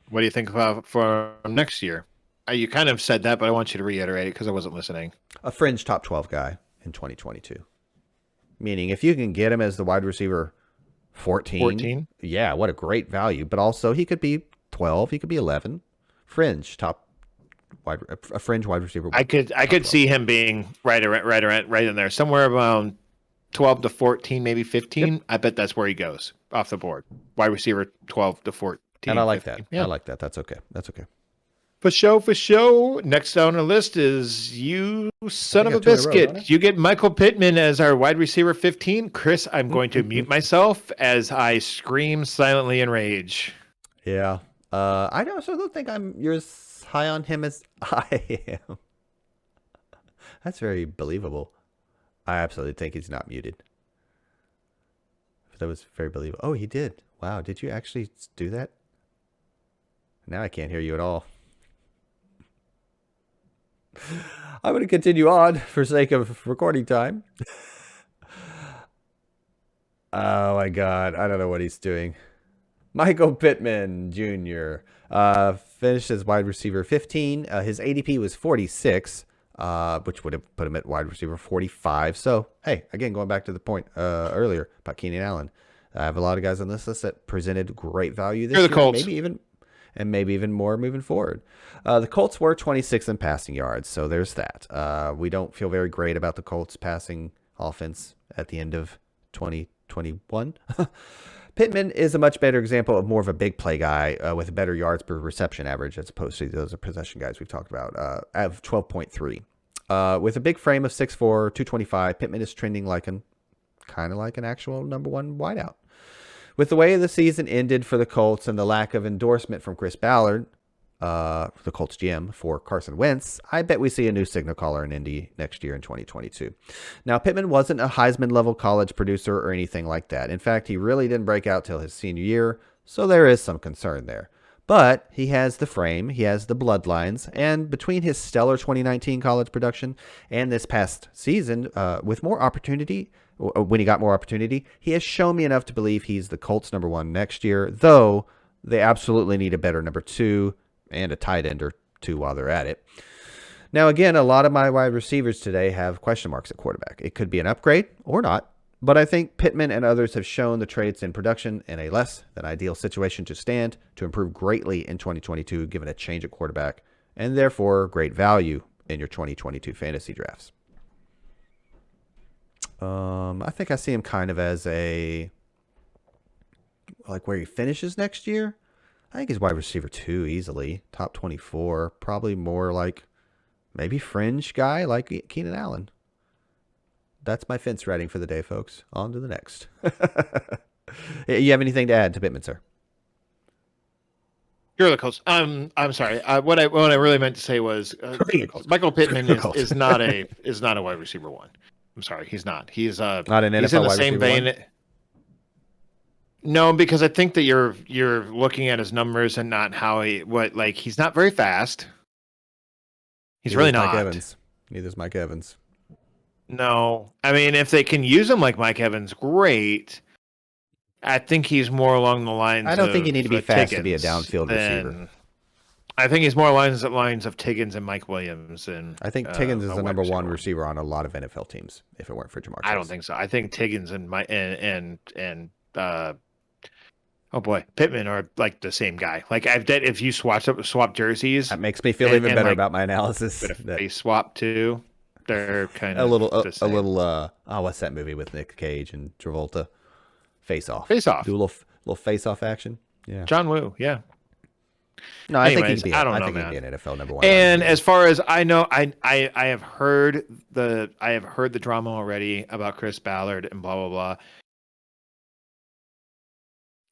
What do you think about for next year? You kind of said that, but I want you to reiterate it because I wasn't listening. A fringe top 12 guy in 2022. Meaning, if you can get him as the wide receiver 14, yeah, what a great value. But also, he could be 12, he could be 11. A fringe wide receiver. I could see him being right in there, somewhere around 12 to 14, maybe 15. Yep. I bet that's where he goes off the board. Wide receiver 12 to 14. And I like 15. that. Yeah. I like that. That's okay. For show. Next on the list is you son of a biscuit. You get Michael Pittman as our wide receiver 15. Chris, I'm going to mute myself as I scream silently in rage. Yeah. I also don't think I'm yours high on him as I am. That's very believable. I absolutely think he's not muted. That was very believable. Oh, he did. Wow, did you actually do that? Now I can't hear you at all. I'm going to continue on for sake of recording time. Oh my God, I don't know what he's doing. Michael Pittman Jr. Finished as wide receiver 15. His ADP was 46, which would have put him at wide receiver 45. So, hey, again, going back to the point earlier about Keenan Allen, I have a lot of guys on this list that presented great value this year. Colts. Maybe even more moving forward. The Colts were 26th in passing yards, so there's that. We don't feel very great about the Colts passing offense at the end of 2021. Pittman is a much better example of more of a big play guy with a better yards per reception average as opposed to those possession guys we've talked about of 12.3. With a big frame of 6'4", 225, Pittman is trending kind of like an actual number one wideout. With the way the season ended for the Colts and the lack of endorsement from Chris Ballard, the Colts GM, for Carson Wentz, I bet we see a new signal caller in Indy next year in 2022. Now, Pittman wasn't a Heisman-level college producer or anything like that. In fact, he really didn't break out till his senior year, so there is some concern there. But he has the frame, he has the bloodlines, and between his stellar 2019 college production and this past season, with more opportunity, when he got more opportunity, he has shown me enough to believe he's the Colts number one next year, though they absolutely need a better number two and a tight end or two while they're at it. Now, again, a lot of my wide receivers today have question marks at quarterback. It could be an upgrade or not, but I think Pittman and others have shown the traits in production in a less than ideal situation to stand to improve greatly in 2022, given a change at quarterback, and therefore great value in your 2022 fantasy drafts. I think I see him kind of as where he finishes next year. I think he's wide receiver 2 easily, top 24, probably more like maybe fringe guy like Keenan Allen. That's my fence writing for the day, folks. On to the next. You have anything to add to Pittman, sir? You're the Colts. I'm sorry. What I really meant to say was Michael Pittman is not a wide receiver 1. I'm sorry, he's not. He's not an NFL he's in the same vein. 1? No, because I think that you're looking at his numbers and not how he's not very fast. He's really not. Mike Evans. Neither's Mike Evans. No, I mean if they can use him like Mike Evans, great. I think he's more along the lines. I don't think you need to be fast Tiggins to be a downfield receiver. I think he's more lines of Tiggins and Mike Williams. And I think Tiggins is the number one receiver on a lot of NFL teams. If it weren't for Jamar Chase, I don't think so. I think Tiggins and Pittman are like the same guy. Like if you swap jerseys, that makes me feel even better about my analysis. But if they swap too, they're kind of a little. What's that movie with Nick Cage and Travolta? Face Off. Face Off. Do a little face off action. Yeah. John Woo. Yeah. No, I think he'd be an NFL number one. And as far as I know, I have heard the drama already about Chris Ballard and blah blah blah.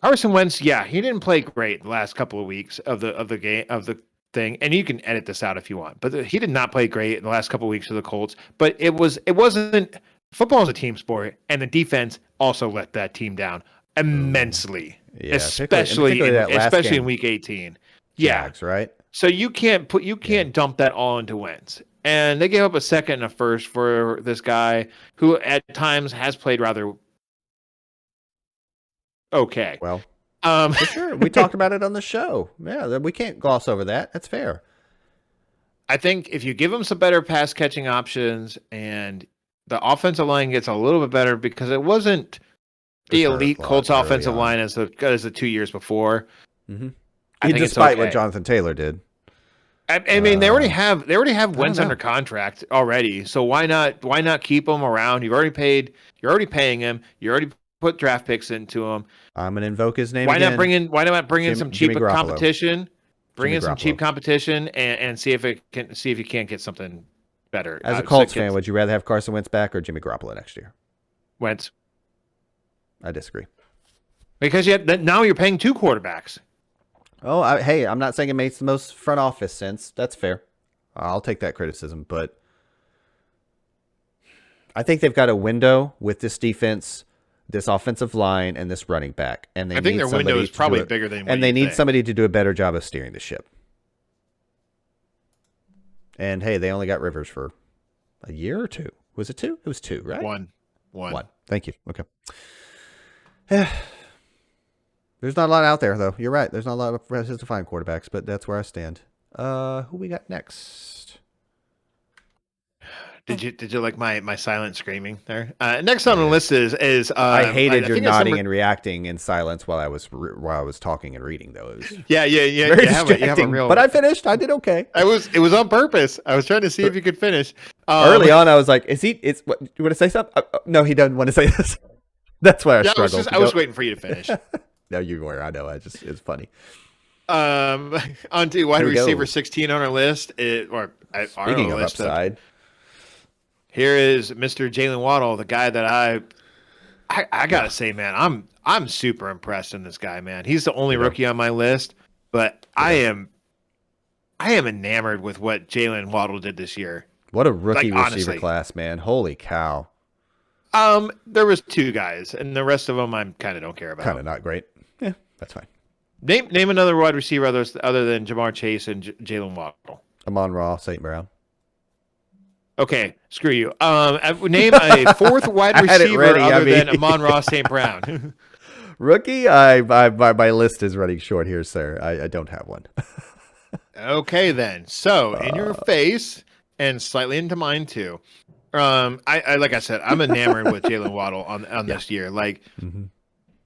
Carson Wentz, he didn't play great the last couple of weeks of the game of the thing, and you can edit this out if you want. But he did not play great in the last couple of weeks of the Colts. But it wasn't. Football is a team sport, and the defense also let that team down immensely, especially in Week 18. Jags, right? So you can't dump that all into Wentz. And they gave up a second and a first for this guy who at times has played rather okay. Well, for sure. We talked about it on the show. Yeah, we can't gloss over that. That's fair. I think if you give him some better pass catching options and the offensive line gets a little bit better, because it wasn't the elite Colts offensive line as the 2 years before. Mm-hmm. Despite what Jonathan Taylor did. I mean, they already have Wentz under contract already. So why not keep him around? You're already paying him. You already put draft picks into him. I'm gonna invoke his name. Why not bring in some cheap competition? Bring in some cheap competition and see if you can't get something better. As a Colts fan, would you rather have Carson Wentz back or Jimmy Garoppolo next year? Wentz. I disagree. Because now you're paying 2 quarterbacks. Oh, hey, I'm not saying it makes the most front office sense. That's fair. I'll take that criticism, but I think they've got a window with this defense, this offensive line, and this running back, and they I think need their window somebody is to probably do it, bigger than what and they you need think. somebody to do a better job of steering the ship. And hey, they only got Rivers for a year or two. Was it 2? It was 2, right? One. Thank you. Okay. There's not a lot out there, though. You're right. There's not a lot of places to find quarterbacks, but that's where I stand. Who we got next? Did you like my silent screaming there? Next on the list is I hated I your think it's nodding and reacting in silence while I was talking and reading. Though it was yeah. very You have distracting. a real. But I finished. I did okay. It was on purpose. I was trying to see if you could finish. Early on, I was like, "Is he? It's what? You want to say something? No, he doesn't want to say this." That's why I struggled. I was waiting for you to finish. No, you were. I know. It's funny. On to wide receiver 16 on our list. Speaking of upside. Here is Mr. Jalen Waddle, the guy that I gotta say, man, I'm super impressed in this guy, man. He's the only rookie on my list, but I am enamored with what Jalen Waddle did this year. What a rookie receiver class, man! Holy cow. There was 2 guys, and the rest of them I kind of don't care about. Kind of not great. Yeah, that's fine. Name another wide receiver other than Jamar Chase and Jalen Waddle. Monroe St Brown. Okay, screw you. Name a 4th wide receiver than Monroe St Brown. Rookie, my list is running short here, sir. I don't have one. Okay, then. So in your face and slightly into mine too. I like I said, I'm enamored with Jalen Waddle on this year. Like,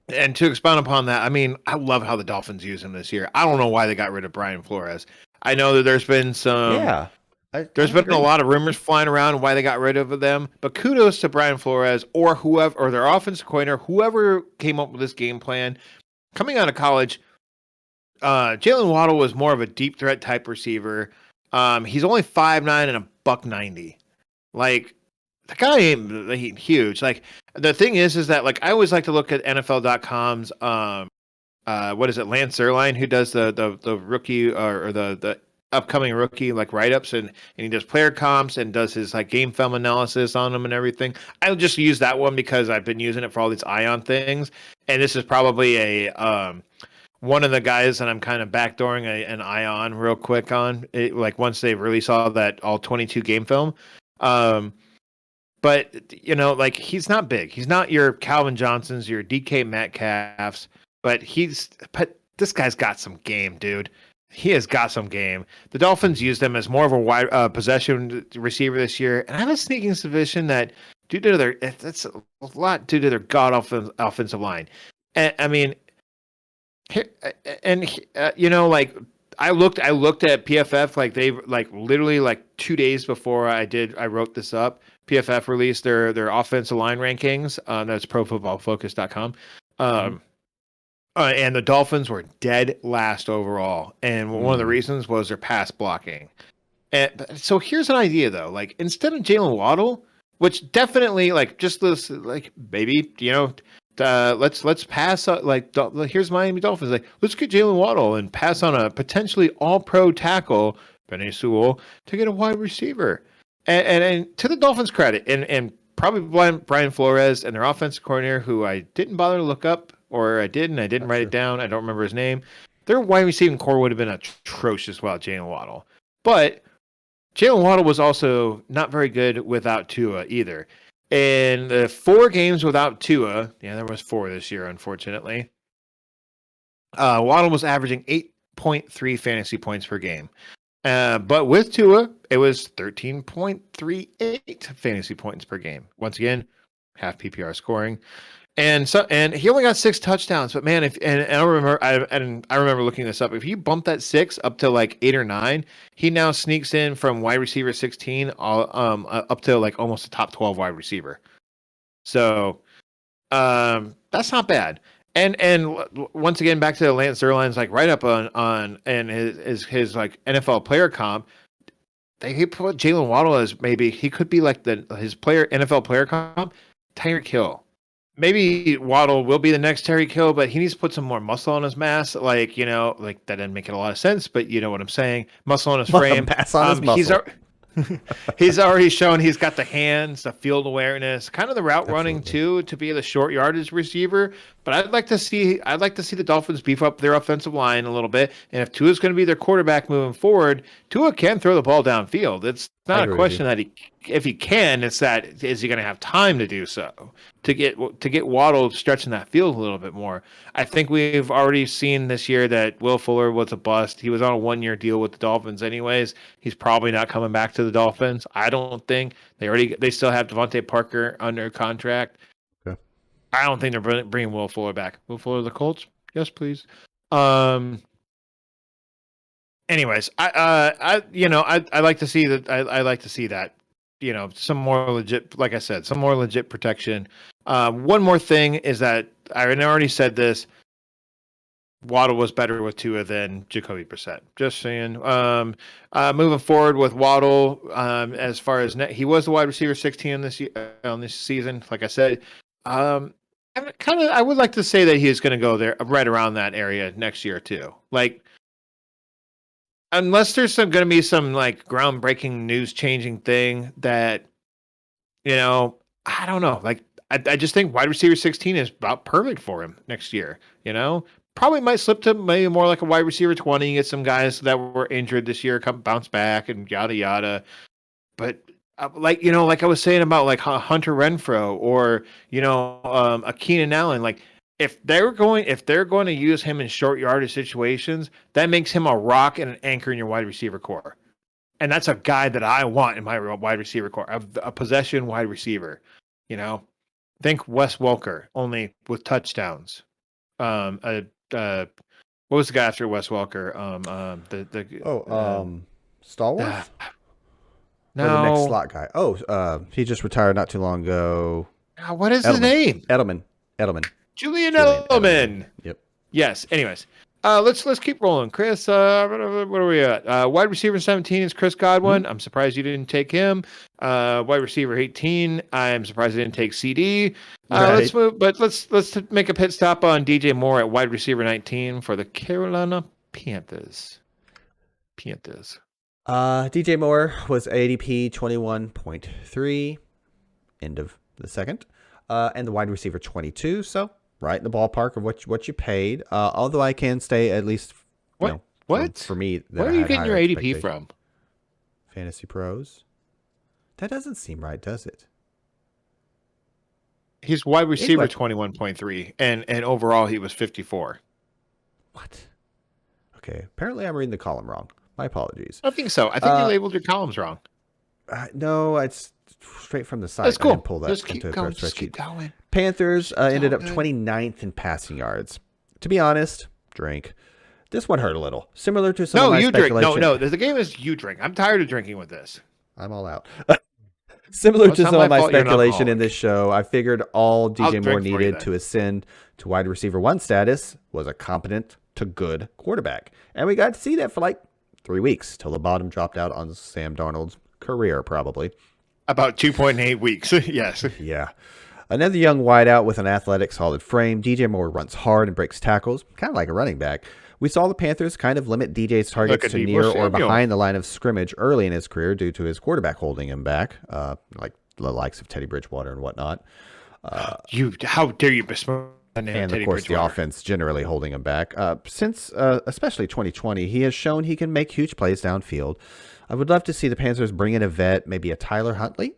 and to expound upon that, I mean, I love how the Dolphins use him this year. I don't know why they got rid of Brian Flores. I know that there's been some. There's been a lot of rumors flying around why they got rid of them, but kudos to Brian Flores or whoever, or their offensive coordinator, whoever came up with this game plan. Coming out of college, Jalen Waddle was more of a deep threat type receiver. He's only 5'9" and a $190. Like, the guy ain't huge. Like, the thing is that like I always like to look at NFL.com's what is it, Lance Zierlein, who does the rookie or the upcoming rookie like write-ups, and he does player comps and does his like game film analysis on them and everything. I'll just use that one because I've been using it for all these Ion things, and this is probably a one of the guys that I'm kind of backdooring an Ion real quick on it, like once they release all that all 22 game film. But you know, like he's not big. He's not your Calvin Johnsons, your DK Metcalfs, but this guy's got some game, dude. He has got some game. The Dolphins used him as more of a wide possession receiver this year, and I have a sneaking suspicion that that's a lot due to their god offensive line. And I mean, you know, like I looked at PFF, like they like literally like 2 days before I wrote this up. PFF released their offensive line rankings. That's ProFootballFocus.com. And the Dolphins were dead last overall. And one of the reasons was their pass blocking. And so here's an idea, though. Like, instead of Jalen Waddle, which definitely, like, just this, like, maybe, you know, let's pass, here's Miami Dolphins. Like, let's get Jalen Waddle and pass on a potentially all-pro tackle, Penei Sewell, to get a wide receiver. And to the Dolphins' credit, and probably Brian Flores and their offensive coordinator, who I didn't bother to look up, or I didn't write it down. I don't remember his name. Their wide receiving core would have been atrocious without Jalen Waddle. But Jalen Waddle was also not very good without Tua either. In the 4 games without Tua, there was 4 this year, unfortunately, Waddle was averaging 8.3 fantasy points per game. But with Tua, it was 13.38 fantasy points per game. Once again, half PPR scoring. And he only got 6 touchdowns, but man, I remember looking this up. If you bump that 6 up to like 8 or 9, he now sneaks in from wide receiver 16 up to like almost a top 12 wide receiver. So that's not bad. And once again, back to Lance Zierlein's like write up on and his like NFL player comp. He put Jalen Waddle as maybe he could be like his NFL player comp, Tyreek Hill. maybe Waddle will be the next Tyreek Hill, but he needs to put some more muscle on his mass. Like, like that didn't make it a lot of sense, but you know what I'm saying. Muscle on his frame. Mass on his He's muscle. he's already shown he's got the hands, the field awareness, kind of the route running Absolutely. too, to be the short yardage receiver. But I'd like to see the Dolphins beef up their offensive line a little bit. And if Tua's going to be their quarterback moving forward, Tua can throw the ball downfield. It's I not a agree with you. question that if he can, it's that is he going to have time to do so to get Waddle stretching that field a little bit more. I think we've already seen this year that Will Fuller was a bust. He was on a 1-year deal with the Dolphins anyways. He's probably not coming back to the Dolphins. I don't think they still have Devontae Parker under contract. Okay. I don't think they're bringing Will Fuller back. Will Fuller to the Colts? Yes, please. Anyways, I like to see that. I like to see that. Some more legit, like I said, some more legit protection. One more thing is that I already said this. Waddle was better with Tua than Jacoby Brissett. Just saying. Moving forward with Waddle, as far as he was the wide receiver 16 on this season. Like I said, I would like to say that he is going to go there right around that area next year too. Like, unless there's going to be some like groundbreaking news changing thing that, I don't know. Like, I just think wide receiver 16 is about perfect for him next year. Probably might slip to maybe more like a wide receiver 20, get some guys that were injured this year, come bounce back and yada yada. But like I was saying about like Hunter Renfrow or a Keenan Allen, like if they're going to use him in short yardage situations, that makes him a rock and an anchor in your wide receiver core, and that's a guy that I want in my wide receiver core, a possession wide receiver. Think Wes Welker, only with touchdowns. What was the guy after Wes Welker? Star Wars? No. Or the next slot guy? He just retired not too long ago. What is his name? Edelman. Julian Edelman. Yep. Yes. Anyways, let's keep rolling, Chris. What are we at? Wide receiver 17 is Chris Godwin. I'm surprised you didn't take him. Wide receiver 18. I'm surprised you didn't take CD. Right. Let's move, but let's make a pit stop on DJ Moore at wide receiver 19 for the Carolina Panthers. DJ Moore was ADP 21.3, end of the second, and the wide receiver 22. So right in the ballpark of what you paid. Although I can stay at least. What? For me? Where are you getting your ADP from? Fantasy Pros. That doesn't seem right, does it? He's wide receiver 21.3, and overall he was 54. What? Okay, apparently I'm reading the column wrong. My apologies. I think so. I think you labeled your columns wrong. No, it's straight from the site. That's cool. I didn't pull that Just into keep a going. spreadsheet. Just keep going. Panthers ended up 29th in passing yards. To be honest, drink. This one hurt a little. Similar to some of my speculation. Drink. No. The game is you drink. I'm tired of drinking with this. I'm all out. Similar to some of my speculation in this show, I figured all DJ Moore needed to ascend to wide receiver 1 status was a competent to good quarterback. And we got to see that for like 3 weeks till the bottom dropped out on Sam Darnold's career, probably. About 2.8 weeks. Yes. Yeah. Another young wideout with an athletic, solid frame. DJ Moore runs hard and breaks tackles, kind of like a running back. We saw the Panthers kind of limit DJ's targets to near or behind the line of scrimmage early in his career due to his quarterback holding him back, like the likes of Teddy Bridgewater and whatnot. How dare you besmirch the name and, of course, the offense generally holding him back. Since especially 2020, he has shown he can make huge plays downfield. I would love to see the Panthers bring in a vet, maybe a Tyler Huntley,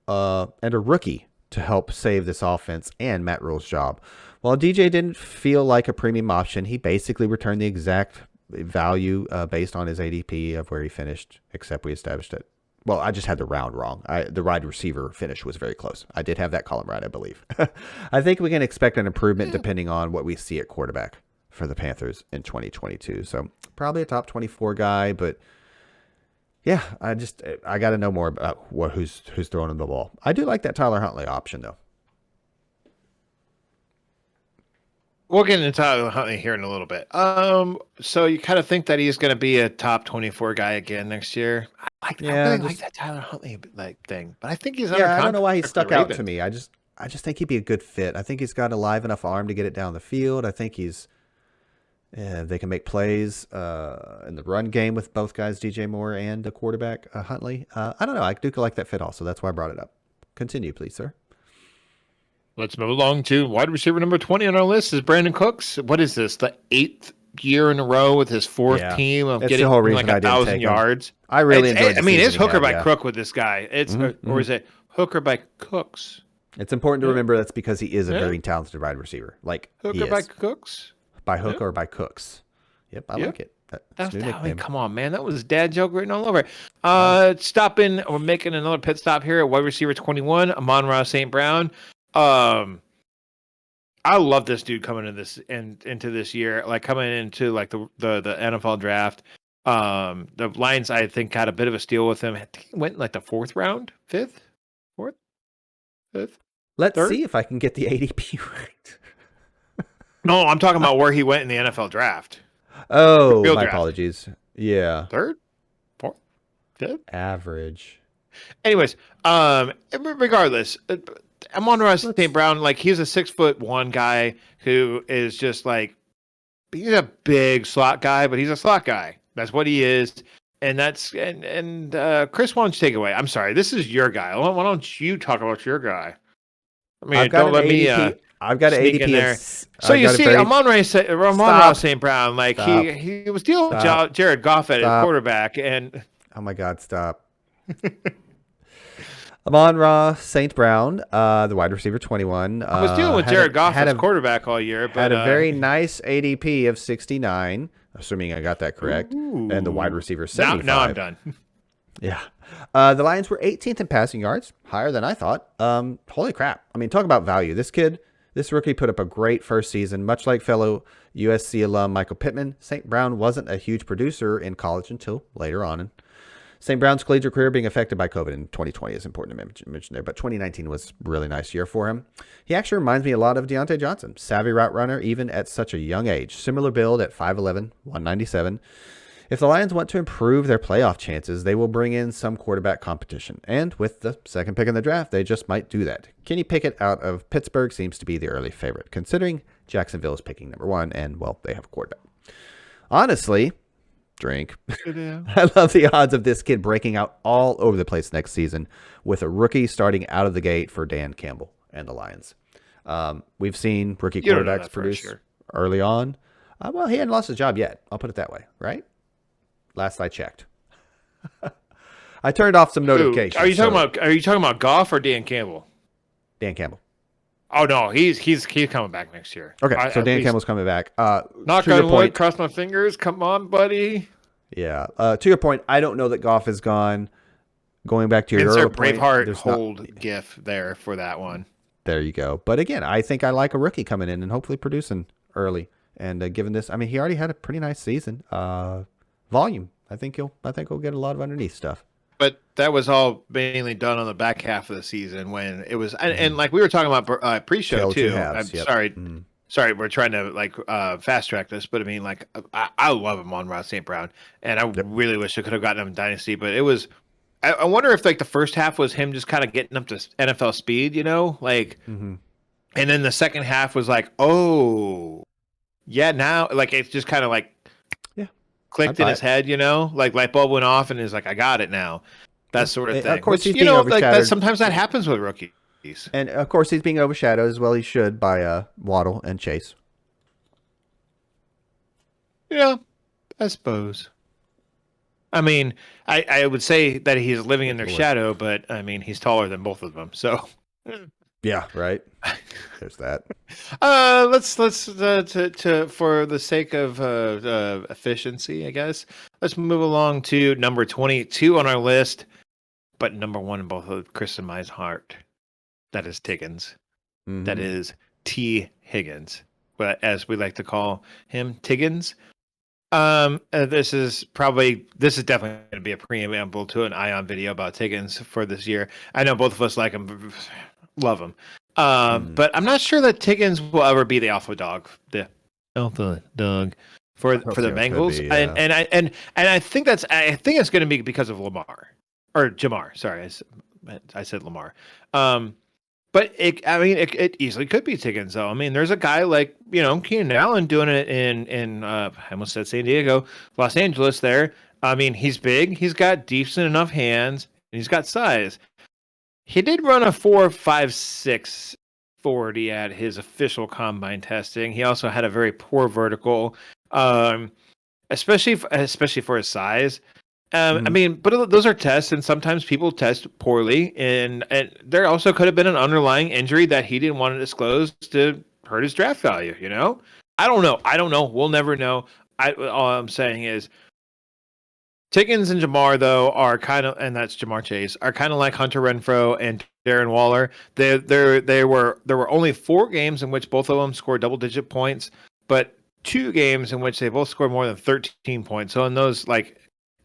and a rookie to help save this offense and Matt Rule's job. While DJ didn't feel like a premium option, he basically returned the exact value based on his ADP of where he finished, except we established it. Well, I just had the round wrong. The wide receiver finish was very close. I did have that column right, I believe. I think we can expect an improvement depending on what we see at quarterback for the Panthers in 2022. So probably a top 24 guy, but yeah, I got to know more about who's throwing him the ball. I do like that Tyler Huntley option, though. We'll get into Tyler Huntley here in a little bit. So you kind of think that he's going to be a top 24 guy again next year? I really like that Tyler Huntley thing, but I think he's under contract. I don't know why he stuck out to me. I just I just think he'd be a good fit. I think he's got a live enough arm to get it down the field. I think they can make plays in the run game with both guys, DJ Moore and the quarterback, Huntley. I don't know. I do like that fit also. That's why I brought it up. Continue, please, sir. Let's move along to wide receiver number 20 on our list is Brandon Cooks. What is this? The 8th year in a row with his 4th team of getting like 1,000 yards. I really enjoyed. I mean, it's hooker by crook with this guy. It's or is it hooker by Cooks? It's important to remember that's because he is a very talented wide receiver. Like hooker by Cooks, by hook or by Cooks. Yep, I like it. I mean, come on, man. That was dad joke written all over it. Stopping or making another pit stop here at wide receiver 21, Monroe St Brown. I love this dude coming into this year, like coming into like the NFL draft. The Lions, I think, had a bit of a steal with him. I think he went in like the 4th round, 5th, 5th. Let's 3rd? see if I can get the ADP right. No, I'm talking about where he went in the NFL draft. Oh, my draft. Apologies. Yeah. 3rd, 4th, 5th. Average. Anyways, regardless, Monroe St. Brown, like he's a 6'1" guy who is just like he's a big slot guy, but he's a slot guy. That's what he is. And that's Chris, why don't you take it away? I'm sorry, this is your guy. Why don't you talk about your guy? I mean, don't let me. I've got an ADP in there. So you see, Monroe St. Brown, like he was dealing with Jared Goff at his quarterback, and oh my God, stop. Monroe St. Brown, the wide receiver 21. I was dealing with Jared Goff as quarterback all year, but had a very nice ADP of 69, assuming I got that correct, and the wide receiver 75. Now I'm done. Yeah. The Lions were 18th in passing yards, higher than I thought. Holy crap. I mean, talk about value. This rookie put up a great first season, much like fellow USC alum Michael Pittman. St. Brown wasn't a huge producer in college until later on. And St. Brown's collegiate career being affected by COVID in 2020 is important to mention there, but 2019 was a really nice year for him. He actually reminds me a lot of Deontay Johnson, savvy route runner, even at such a young age. Similar build at 5'11", 197. If the Lions want to improve their playoff chances, they will bring in some quarterback competition. And with the second pick in the draft, they just might do that. Kenny Pickett out of Pittsburgh seems to be the early favorite, considering Jacksonville is picking number 1, and, well, they have a quarterback. Honestly, I love the odds of this kid breaking out all over the place next season with a rookie starting out of the gate for Dan Campbell and the Lions. We've seen rookie quarterbacks produce early on. Well, he hadn't lost his job yet. I'll put it that way, right? Last I checked. I turned off some notifications. Are you talking about Goff or Dan Campbell? Dan Campbell. Oh no, he's coming back next year. Okay, so Dan Campbell's coming back. Knock on wood, cross my fingers. Come on, buddy. Yeah. To your point, I don't know that Goff is gone. Going back to your earlier point, Braveheart hold gif there for that one. There you go. But again, I think I like a rookie coming in and hopefully producing early. And given this, I mean, he already had a pretty nice season. Volume. I think he'll get a lot of underneath stuff. But that was all mainly done on the back half of the season when it was, and like we were talking about pre-show too. I'm sorry, we're trying to like fast track this, but I mean, like I love him on St. Brown, and I really wish I could have gotten him in Dynasty, but it was. I wonder if like the first half was him just kind of getting up to NFL speed, like, and then the second half was like, oh, yeah, now like it's just kind of like. Clicked in his head, like light bulb went off and is like, I got it now. That sort of thing. Of course, which, he's being overshadowed. sometimes that happens with rookies. And of course, he's being overshadowed as well. He should by Waddle and Chase. Yeah, I suppose. I mean, I would say that he's living in their shadow, but I mean, he's taller than both of them. So. Yeah, right. There's that. Let's to for the sake of efficiency, I guess. Let's move along to number 22 on our list, but number 1 in both of Chris and my heart. That is Tiggins. Mm-hmm. That is T. Higgins, but as we like to call him, Tiggins. This is definitely going to be a preamble to an Ion video about Tiggins for this year. I know both of us like him. Love him. But I'm not sure that Tiggins will ever be the alpha dog for the Bengals. Be, yeah. And I think it's going to be because of Lamar or Jamar. Sorry, I said Lamar. But it easily could be Higgins, though. I mean, there's a guy like Keenan Allen doing it in I almost said San Diego, Los Angeles. There, I mean, he's big, he's got decent enough hands, and he's got size. He did run a 4.56 40 at his official combine testing. He also had a very poor vertical, especially for his size. I mean, but those are tests, and sometimes people test poorly, and there also could have been an underlying injury that he didn't want to disclose to hurt his draft value. I don't know. We'll never know. All I'm saying is, Higgins and Jamar though are kind of, and that's Jamar Chase, are kind of like Hunter Renfrow and Darren Waller. There were only 4 games in which both of them scored double-digit points, but 2 games in which they both scored more than 13 points. So in those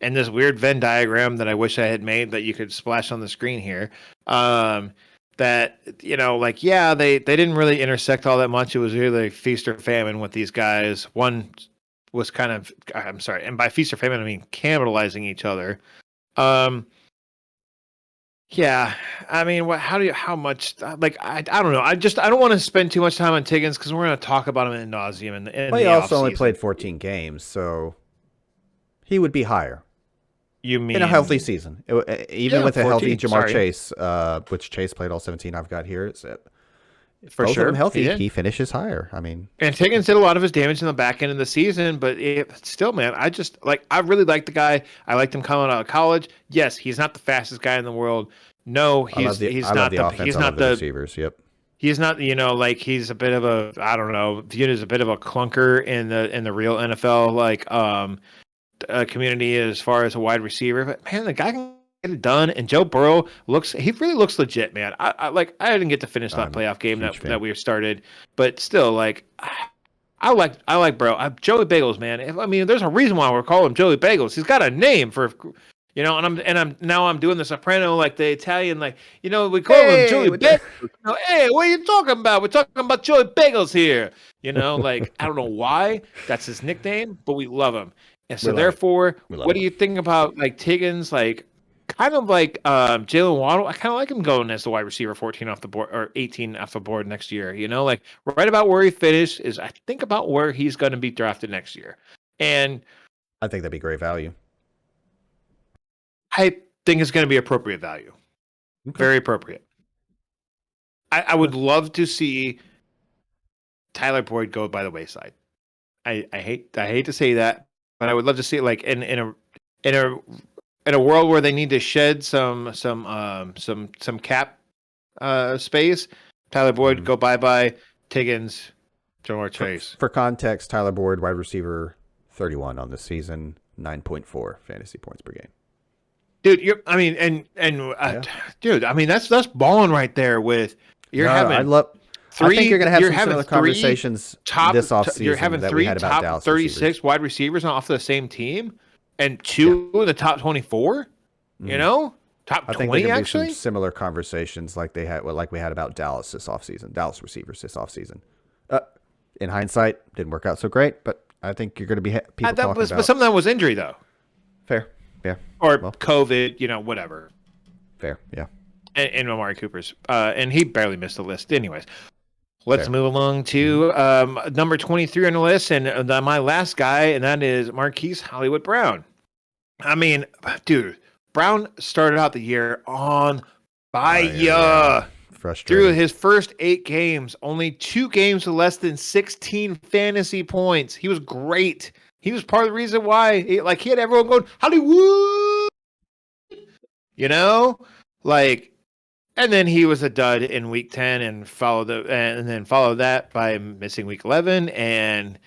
and this weird Venn diagram that I wish I had made that you could splash on the screen here, that they didn't really intersect all that much. It was really feast or famine with these guys. One was I'm sorry, and by feast or famine I mean cannibalizing each other. Yeah, I mean, how much? I don't know. I don't want to spend too much time on Higgins because we're going to talk about him in nauseum. He also only played 14 games, so he would be higher. You mean in a healthy season, even with 14, a healthy Jamar Chase, which Chase played all 17 I've got here. It's for both sure. of them healthy, he finishes higher. I mean, and Higgins did a lot of his damage in the back end of the season, but still, man, I really like the guy. I liked him coming out of college. Yes, he's not the fastest guy in the world. No, he's not the receivers. Yep. He's not, he's a bit of a, I don't know, viewed as a bit of a clunker in the real NFL community as far as a wide receiver. But man, the guy can get it done. And Joe Burrow really looks legit, man. I didn't get to finish that playoff game that we started, but still, I like Burrow. Joey Bagels, man. I mean, there's a reason why we're calling him Joey Bagels. He's got a name for. And I'm doing the soprano like the Italian, we call him Joey Bagels. Hey, what are you talking about? We're talking about Joey Bagels here. I don't know why that's his nickname, but we love him. And so therefore, what do you think about Higgins, kind of like Jalen Waddle? I kind of like him going as the wide receiver 14 off the board or 18 off the board next year. Right about where he finished is I think about where he's going to be drafted next year. And I think that'd be great value. I think it's going to be appropriate value. Okay. Very appropriate. I would love to see Tyler Boyd go by the wayside. I hate to say that, but I would love to see it in a world where they need to shed some cap space. Tyler Boyd go bye. Higgins, Jamar Chase. For context, Tyler Boyd, wide receiver 31 on the season, 9.4 fantasy points per game. Dude, dude, I mean that's balling right there. With I think you're gonna have some similar conversations this offseason. You're having 3 top Dallas 36 receivers. Wide receivers off the same team, and 2 in the top 24. Top 20. I think there can be some similar conversations like we had about Dallas this offseason. Dallas receivers this offseason. In hindsight, didn't work out so great, but I think you're going to be people talking about. But some of that was injury, though. Fair. Yeah. Or COVID, whatever. Fair, yeah. And Amari Cooper's. And he barely missed the list. Anyways, let's move along to number 23 on the list. And my last guy, and that is Marquise Hollywood Brown. I mean, dude, Brown started out the year on fire. Yeah. Frustrating. Through his first 8 games, only 2 games with less than 16 fantasy points. He was great. He was part of the reason why he had everyone going, Hollywood, and then he was a dud in week 10 and followed that by missing week 11, and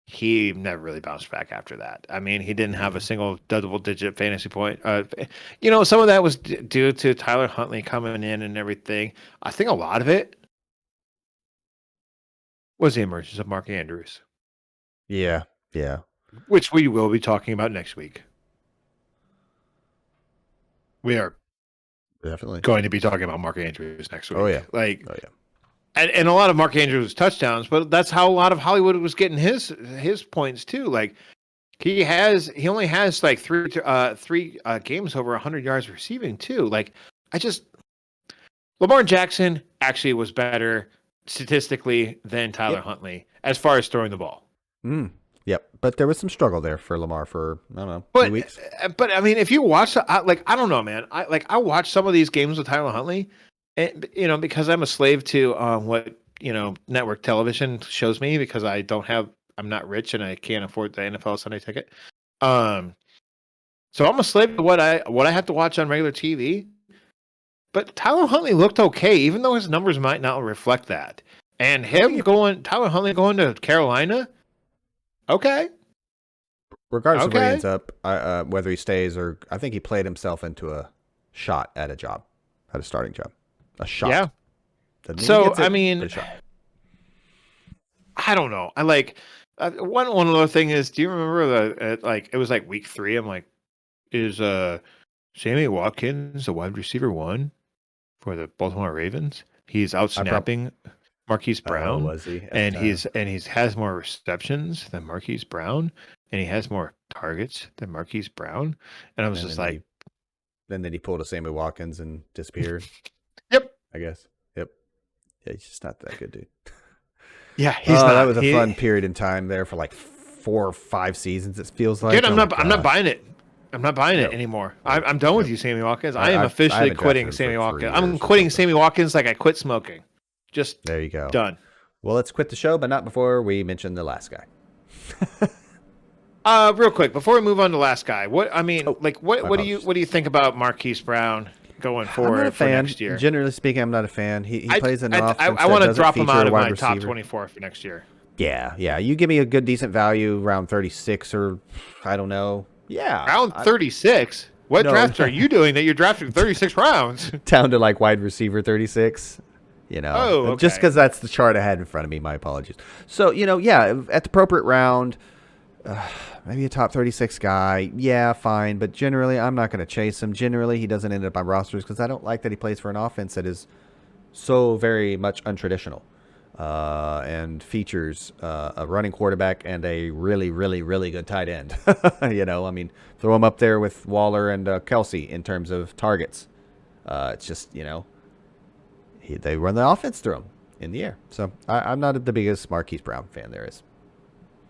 he never really bounced back after that. I mean, he didn't have a single double-digit fantasy point. Some of that was due to Tyler Huntley coming in and everything. I think a lot of it was the emergence of Mark Andrews. Yeah. Which we will be talking about next week. We are definitely going to be talking about Mark Andrews next week. Oh yeah. And a lot of Mark Andrews touchdowns, but that's how a lot of Hollywood was getting his points too. He only has 3 games over 100 yards receiving too. Lamar Jackson actually was better statistically than Tyler Yep. Huntley as far as throwing the ball. Yep. But there was some struggle there for Lamar for, I don't know, a few But weeks. but I mean, if you watch, I don't know, man. I watch some of these games with Tyler Huntley, and because I'm a slave to what network television shows me because I'm not rich and I can't afford the NFL Sunday ticket. Um, so I'm a slave to what I have to watch on regular TV. But Tyler Huntley looked okay, even though his numbers might not reflect that. And Tyler Huntley going to Carolina, okay, Regardless of where he okay, ends up, whether he stays or I think he played himself into a shot at a job, at a starting job. A shot. yeah. Doesn't mean he So gets I it, but mean, a shot. I don't know. I like one other thing is, do you remember it was like week 3? I'm like, is Sammy Watkins the wide receiver 1 for the Baltimore Ravens? He's out snapping Marquise Oh, Brown, was he at the and time? he's has more receptions than Marquise Brown, and he has more targets than Marquise Brown. And I was And just then like, he pulled a Sammy Watkins and disappeared, yep, I guess. Yep. Yeah, he's just not that good, dude. yeah, he's Oh, that not. was a fun period in time there for like 4 or 5 seasons, it feels like. Dude, Oh my I'm not gosh. buying it. I'm not buying it Nope. anymore. Nope. I'm done with Nope. you, Sammy Watkins. I am I officially haven't drafted quitting him for Sammy 3 Watkins. I'm years or quitting something. Sammy Watkins like I quit smoking. Just There you go. done. Well, let's quit the show, but not before we mention the last guy. Real quick before we move on to last guy, Oh, my what apologies. do you think about Marquise Brown going I'm not a forward for fan. next year? Generally speaking, I'm not a fan. He plays an offense I that want to doesn't drop him feature out a of wide my top receiver. 24 for next year. Yeah. You give me a good, decent value, round 36 or I don't know. Yeah. Round 36. What No, drafts are you doing that you're drafting 36 rounds? down to like wide receiver 36. Oh, Just okay. because that's the chart I had in front of me. My apologies. So, yeah, at the appropriate round, maybe a top 36 guy. Yeah, fine. But generally, I'm not going to chase him. Generally, he doesn't end up on rosters because I don't like that he plays for an offense that is so very much untraditional and features a running quarterback and a really, really, really good tight end. I mean, throw him up there with Waller and Kelsey in terms of targets. It's just, they run the offense through him in the air. So I'm not the biggest Marquise Brown fan there is.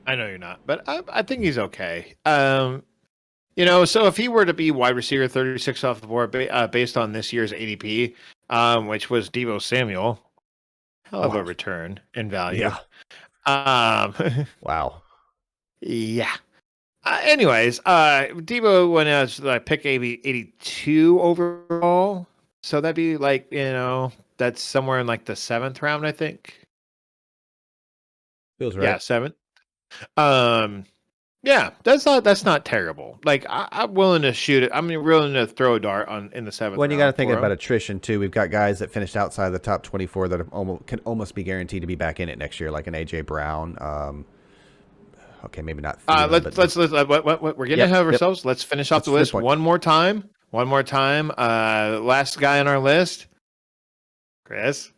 I know you're not, but I think he's okay. So if he were to be wide receiver 36 off the board based on this year's ADP, which was Devo Samuel, hell of a What? return in value. Yeah. Um, Wow. yeah. Anyways, Devo went as pick 82 overall. So that'd be like, that's somewhere in like the 7th round, I think. Feels Yeah, right. 7th. Um, yeah, that's not terrible. Like I'm willing to shoot it. I'm willing to throw a dart in the 7th Well, you got to round think for about him. attrition too. We've got guys that finished outside the top 24 that can almost be guaranteed to be back in it next year, like an AJ Brown. Okay, maybe not Thielen, but Let's we're getting yep, ahead of yep. ourselves. Let's finish off That's the a good list point. one more time. One more time. Last guy on our list, Chris.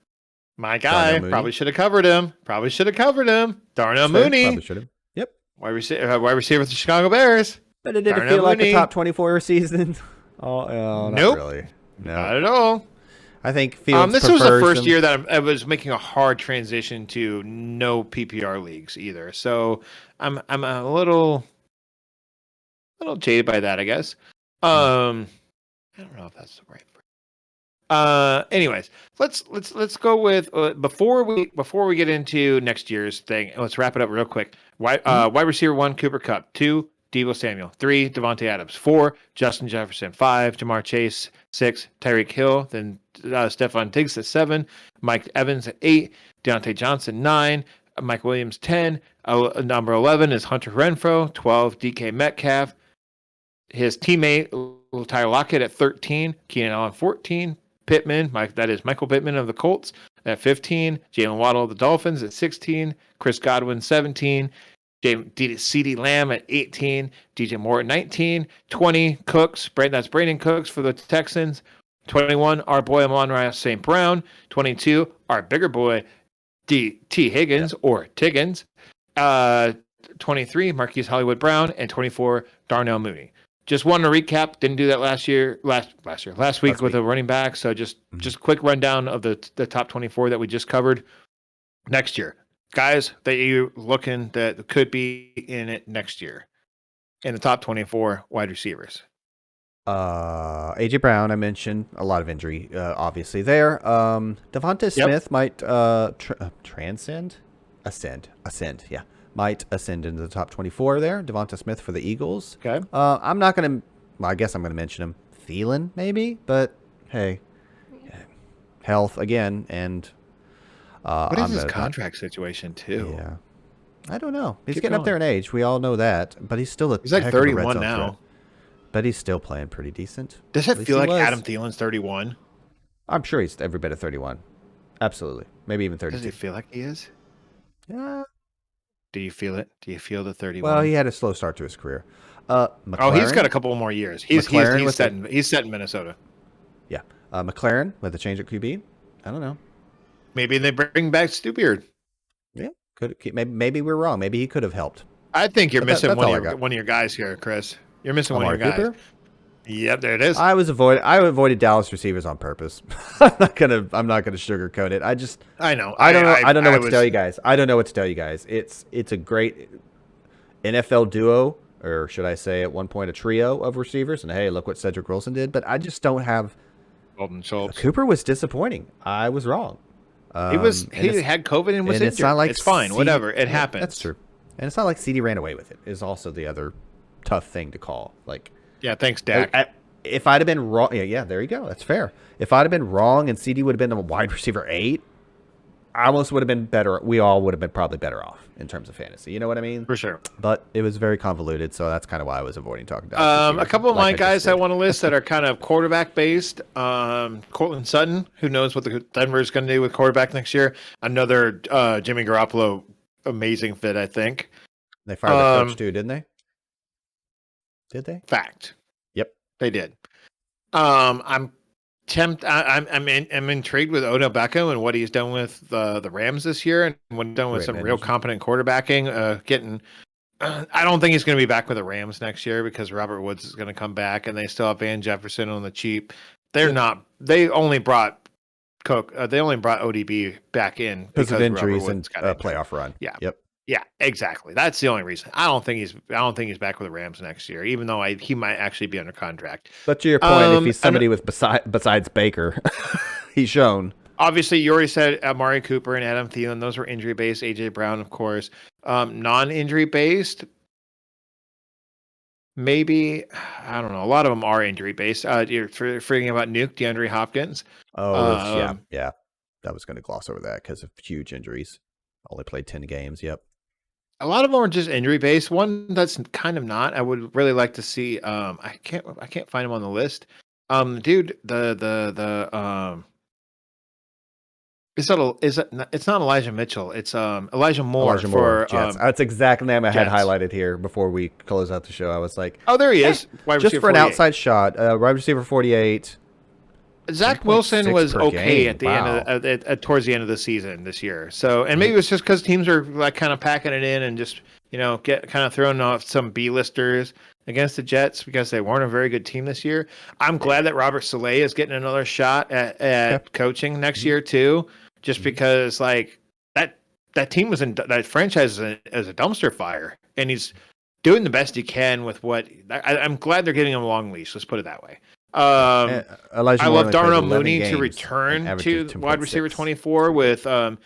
My guy. Darnell Probably Mooney. should have covered him. Darnell That's fair. Mooney. Probably should have. Yep. Wide receiver for the Chicago Bears. But it didn't Darnell feel like a Mooney. top 24 season. Oh, not Nope. really. No. Not at all. I think Fields This was the prefers first him. year that I was making a hard transition to no PPR leagues either. So I'm a little jaded by that, I guess. I don't know if that's the right word. Anyways, let's go with before we get into next year's thing. Let's wrap it up real quick. Wide receiver 1, Cooper Kupp. 2, Deebo Samuel. 3, Davante Adams. 4, Justin Jefferson. 5, Jamar Chase. 6, Tyreek Hill. Then Stefon Diggs at 7, Mike Evans at 8, Deontay Johnson 9, Mike Williams 10. Number 11 is Hunter Renfrow. 12, DK Metcalf. His teammate Tyler Lockett at 13, Keenan Allen 14, Pittman, that is Michael Pittman of the Colts at 15, Jalen Waddle of the Dolphins at 16, Chris Godwin 17, CeeDee Lamb at 18, DJ Moore at 19, 20 Cooks, that's Brandon Cooks for the Texans, 21 our boy Monroe St Brown, 22 our bigger boy T Higgins or Tiggins, 23 Marquise Hollywood Brown, and 24 Darnell Mooney. Just wanted to recap. Didn't do that last week with a running back. So just a quick rundown of the top 24 that we just covered. Next year, guys that you're looking that could be in it next year in the top 24 wide receivers. AJ Brown, I mentioned a lot of injury, obviously there. Devonta Smith might ascend. Yeah, might ascend into the top 24 there. Devonta Smith for the Eagles. Okay. I'm not gonna. Well, I guess I'm gonna mention him. Thielen, maybe, but hey, health again, and what is his contract situation too? Yeah, I don't know. He's getting up there in age. We all know that, but he's still he's like 31 now. Threat. But he's still playing pretty decent. Does it feel like Adam Thielen's 31? I'm sure he's every bit of 31. Absolutely. Maybe even 32. Does it feel like he is? Yeah. Do you feel it? Do you feel the 31? Well, he had a slow start to his career. He's got a couple more years. He's set in Minnesota. Yeah. McLaren with a change at QB. I don't know. Maybe they bring back Stu Beard. Yeah. Maybe we're wrong. Maybe he could have helped. I think you're missing one of your guys here, Chris. You're missing one of your guys. Cooper? Yep, there it is. I avoided Dallas receivers on purpose. I'm not gonna sugarcoat it. I know. I don't know what to tell you guys. I don't know what to tell you guys. It's a great NFL duo, or should I say at one point a trio of receivers. And hey, look what Cedric Wilson did. But I just don't have. Golden Schultz. Cooper was disappointing. I was wrong. He had COVID and was injured. It's not like it's fine. Whatever. It happens. That's true. And it's not like CD ran away with it. Is also the other tough thing to call. Like, yeah, thanks, Dak. If I'd have been wrong, yeah, there you go. That's fair. If I'd have been wrong and CD would have been a wide receiver 8, I almost would have been better. We all would have been probably better off in terms of fantasy. You know what I mean? For sure. But it was very convoluted, so that's kind of why I was avoiding talking about a couple of my guys I want to list that are kind of quarterback based. Cortland Sutton, who knows what the Denver is going to do with quarterback next year. Another Jimmy Garoppolo amazing fit, I think. They fired the coach too, didn't they? Did they? Fact. Yep, they did. I'm intrigued with Odell Beckham and what he's done with the Rams this year, and what he's done with some real competent quarterbacking. I don't think he's going to be back with the Rams next year because Robert Woods is going to come back, and they still have Van Jefferson on the cheap. They only brought ODB back in because of injuries and playoff run. Yeah. Yep. Yeah, exactly. That's the only reason. I don't think he's back with the Rams next year, even though he might actually be under contract. But to your point, if he's somebody besides Baker, he's shown. Obviously, you already said Amari Cooper and Adam Thielen. Those were injury based. AJ Brown, of course, non-injury based. Maybe, I don't know. A lot of them are injury based. You're forgetting about Nuke, DeAndre Hopkins. Oh, yeah. I was going to gloss over that because of huge injuries. Only played 10 games. Yep. A lot of them are just injury based. One that's kind of not. I would really like to see. I can't find him on the list. Dude, it's not Elijah Mitchell. It's Elijah Moore for Jets. That's exactly the name I had highlighted here before we close out the show. I was like, oh, there he is. Just for 48. An outside shot, wide receiver 48. Zach Wilson was okay at the end towards the end of the season this year. So, and maybe it's just because teams are like kind of packing it in and just get kind of throwing off some B-listers against the Jets because they weren't a very good team this year. I'm glad that Robert Saleh is getting another shot at coaching next year too, just because like that team was in that franchise as a dumpster fire, and he's doing the best he can with what. I'm glad they're giving him a long leash. Let's put it that way. I love Darnell Mooney to return to wide receiver 24 with and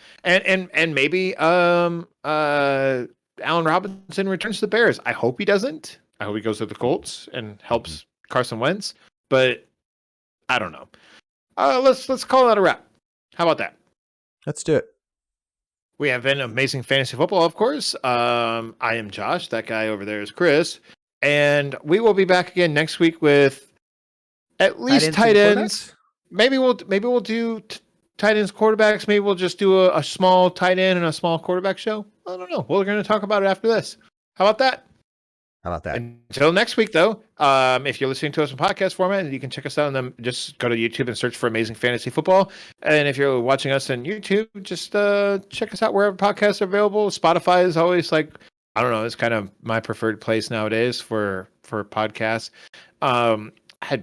maybe Allen Robinson returns to the Bears. I hope he doesn't. I hope he goes to the Colts and helps Carson Wentz, but I don't know. Let's call that a wrap. How about that? Let's do it. We have been Amazing Fantasy Football, of course. I am Josh. That guy over there is Chris, and we will be back again next week with at least tight ends. Maybe we'll do tight ends, quarterbacks. Maybe we'll just do a small tight end and a small quarterback show. I don't know. We're going to talk about it after this. How about that? Until next week, though, if you're listening to us in podcast format, you can check us out on them. Just go to YouTube and search for Amazing Fantasy Football. And if you're watching us on YouTube, just check us out wherever podcasts are available. Spotify is always like I don't know. It's kind of my preferred place nowadays for podcasts. I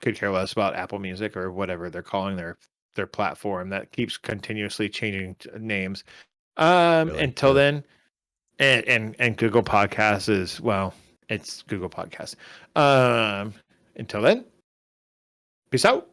could care less about Apple Music or whatever they're calling their platform that keeps continuously changing names. Really? Until then, and Google Podcasts is, well, it's Google Podcasts. Until then, peace out.